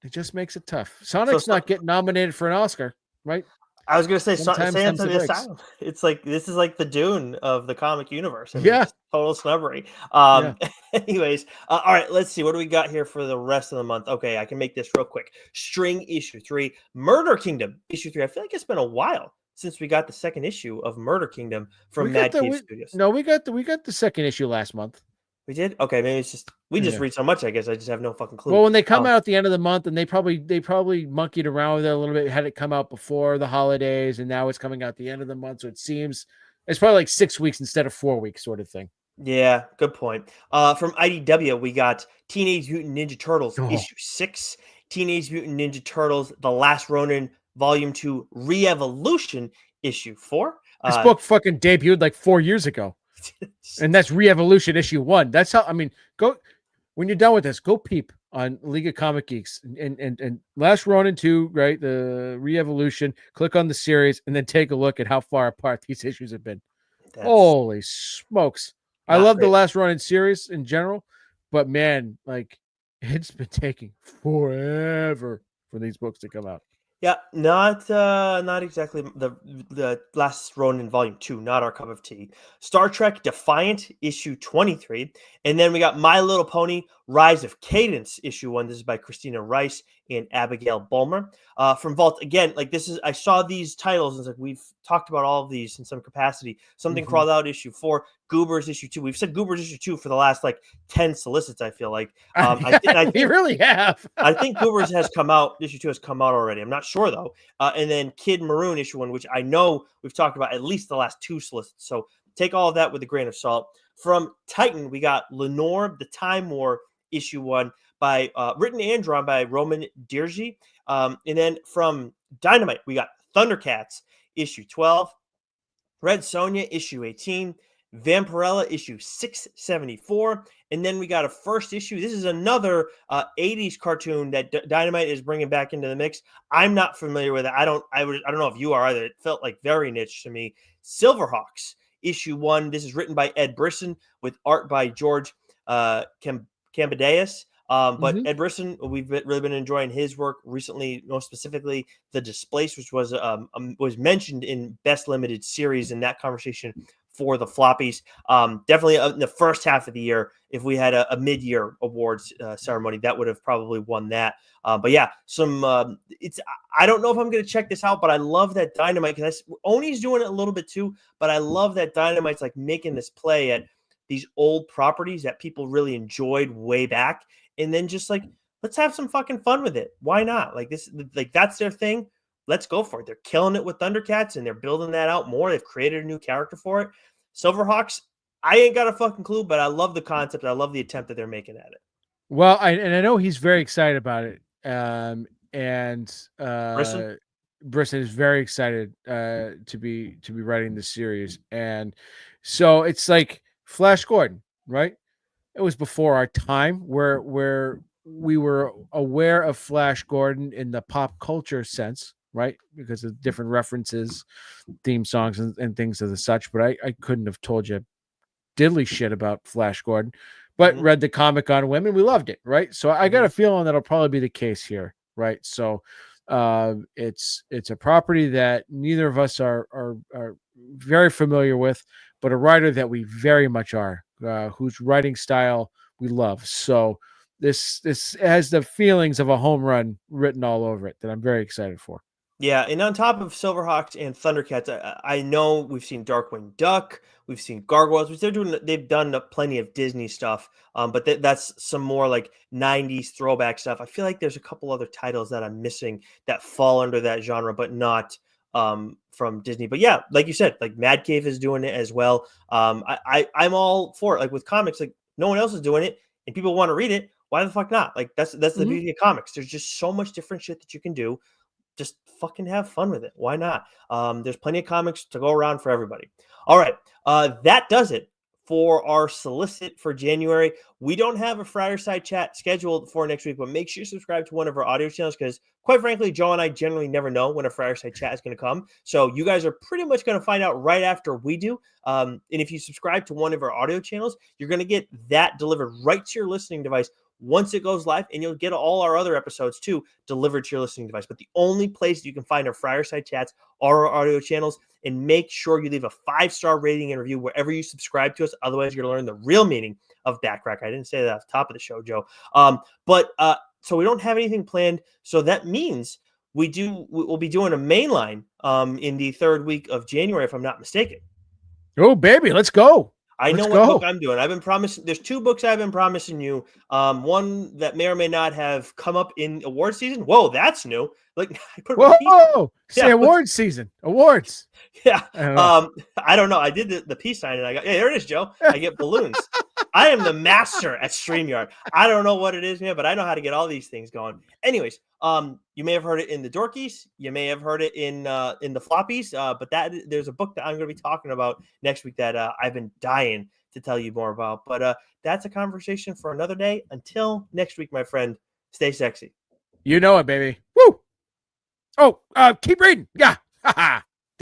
[SPEAKER 1] it just makes it tough.
[SPEAKER 2] So,
[SPEAKER 1] Sonic's not getting nominated for an Oscar, right?
[SPEAKER 2] I was gonna say
[SPEAKER 1] Sometimes
[SPEAKER 2] Sands
[SPEAKER 1] them's
[SPEAKER 2] of
[SPEAKER 1] the
[SPEAKER 2] the
[SPEAKER 1] breaks.
[SPEAKER 2] Asylum. It's like this is like the Dune of the comic universe. I mean,
[SPEAKER 1] Yeah,
[SPEAKER 2] just total snubbery.
[SPEAKER 1] yeah.
[SPEAKER 2] Anyways, all right, let's see. What do we got here for the rest of the month? Okay, I can make this real quick. String issue 3, Murder Kingdom issue 3. I feel like it's been a while since we got the second issue of Murder Kingdom
[SPEAKER 1] We
[SPEAKER 2] from
[SPEAKER 1] got
[SPEAKER 2] Mad
[SPEAKER 1] the
[SPEAKER 2] Cave
[SPEAKER 1] we,
[SPEAKER 2] Studios.
[SPEAKER 1] no, we got the second issue last month.
[SPEAKER 2] We did? Okay, maybe it's just we just
[SPEAKER 1] Yeah.
[SPEAKER 2] read so much. I guess I just have no fucking clue.
[SPEAKER 1] Well, when they come out at the end of the month, and they probably monkeyed around with it a little bit, had it come out before the holidays, and now it's coming out the end of the month. So it seems it's probably like 6 weeks instead of 4 weeks, sort of thing.
[SPEAKER 2] Yeah, good point. From IDW, we got Teenage Mutant Ninja Turtles
[SPEAKER 1] Oh,
[SPEAKER 2] issue 6, Teenage Mutant Ninja Turtles: The Last Ronin Volume 2 Re-Evolution issue 4.
[SPEAKER 1] this book fucking debuted like 4 years ago, and that's Re-Evolution issue 1. That's how I mean. Go when you're done with this, go peep on League of Comic Geeks and Last Ronin 2, right? The Re-Evolution. Click on the series and then take a look at how far apart these issues have been.
[SPEAKER 2] That's
[SPEAKER 1] Holy smokes. I
[SPEAKER 2] not
[SPEAKER 1] love the
[SPEAKER 2] great.
[SPEAKER 1] Last Ronin series in general, but man, like it's been taking forever for these books to come out.
[SPEAKER 2] Yeah, not exactly the Last Ronin Volume 2, not our cup of tea. Star Trek Defiant issue 23, and then we got My Little Pony Rise of Cadence issue 1. This is by Christina Rice and Abigail Bulmer. From Vault again, like this is I saw these titles and it's like we've talked about all of these in some capacity. Something
[SPEAKER 1] Mhm.
[SPEAKER 2] Crawled Out issue 4, Goobers issue 2. We've said Goobers issue 2 for the last like 10 solicits, I feel like. I
[SPEAKER 1] We
[SPEAKER 2] think
[SPEAKER 1] really have.
[SPEAKER 2] I think Goobers has come out. Issue 2 has come out already. I'm not sure though. And then Kid Maroon issue 1, which I know we've talked about at least the last 2 solicits. So take all of that with a grain of salt. From Titan, we got Lenore, the Time War issue 1 by written and drawn by Roman Dirji. And then from Dynamite, we got Thundercats issue 12, Red Sonja issue 18, Vampirella issue 674, and then we got a first issue. This is another 80s cartoon that Dynamite is bringing back into the mix. I'm not familiar with it. I don't know if you are either. It felt like very niche to me. Silverhawks issue 1. This is written by Ed Brisson with art by George Cambadeas. But
[SPEAKER 1] Mhm.
[SPEAKER 2] Ed Brisson, we've really been enjoying his work recently, most specifically The Displaced, which was mentioned in Best Limited Series in that conversation for the floppies. Definitely in the first half of the year, if we had a mid-year awards ceremony, that would have probably won that. But yeah, I don't know if I'm going to check this out, but I love that Dynamite, because Oni's doing it a little bit too, but I love that Dynamite's like making this play at these old properties that people really enjoyed way back, and then just like, let's have some fucking fun with it. Why not? Like this, like that's their thing. Let's go for it. They're killing it with Thundercats, and they're building that out more. They've created a new character for it. Silverhawks, I ain't got a fucking clue, but I love the concept. I love the attempt that they're making at it.
[SPEAKER 1] Well, I know he's very excited about it. And
[SPEAKER 2] Brisson?
[SPEAKER 1] Brisson is very excited to be writing the series. And so it's like Flash Gordon, right? It was before our time where we were aware of Flash Gordon in the pop culture sense, right? Because of different references, theme songs, and things of the such. But I couldn't have told you diddly shit about Flash Gordon, but
[SPEAKER 2] Mm-hmm.
[SPEAKER 1] read the comic on women. We loved it, right? So I got
[SPEAKER 2] Mm-hmm.
[SPEAKER 1] a feeling that'll probably be the case here, right? So it's a property that neither of us are very familiar with, but a writer that we very much are, whose writing style we love. So this has the feelings of a home run written all over it that I'm very excited for.
[SPEAKER 2] Yeah, and on top of Silverhawks and Thundercats, I know we've seen Darkwing Duck, we've seen Gargoyles, which they've done plenty of Disney stuff, but that's some more like '90s throwback stuff. I feel like there's a couple other titles that I'm missing that fall under that genre, but not from Disney. But yeah, like you said, like Mad Cave is doing it as well. I'm all for it. Like with comics, like no one else is doing it, and people want to read it. Why the fuck not? Like that's the
[SPEAKER 1] Mhm.
[SPEAKER 2] beauty of comics. There's just so much different shit that you can do. just fucking have fun with it. Why not? There's plenty of comics to go around for everybody. All right. That does it for our Solicit for January. We don't have a Friar Side chat scheduled for next week, but make sure you subscribe to one of our audio channels because, quite frankly, Joe and I generally never know when a Friar Side chat is going to come. So you guys are pretty much going to find out right after we do. And if you subscribe to one of our audio channels, you're going to get that delivered right to your listening device once it goes live, and you'll get all our other episodes too delivered to your listening device. But the only place you can find our Friar Side chats are our audio channels. And make sure you leave a 5-star rating and review wherever you subscribe to us. Otherwise, you're going to learn the real meaning of Backcrack. I didn't say that at the top of the show, Joe. So we don't have anything planned. So that means we'll be doing a mainline in the third week of January, if I'm not mistaken.
[SPEAKER 1] Oh, baby, let's go.
[SPEAKER 2] I know what book I'm doing. I've been promising. There's 2 books I've been promising you. One that may or may not have come up in award season. Whoa, that's new. Like, I put
[SPEAKER 1] awards season. Awards.
[SPEAKER 2] Yeah. I don't know. I did the peace sign and I got, there it is, Joe. I get balloons. I am the master at StreamYard. I don't know what it is, man, but I know how to get all these things going. Anyways, you may have heard it in the Dorkies. You may have heard it in the Floppies. But there's a book that I'm going to be talking about next week that I've been dying to tell you more about. But that's a conversation for another day. Until next week, my friend, stay sexy.
[SPEAKER 1] You know it, baby. Woo! Oh, keep reading. Yeah.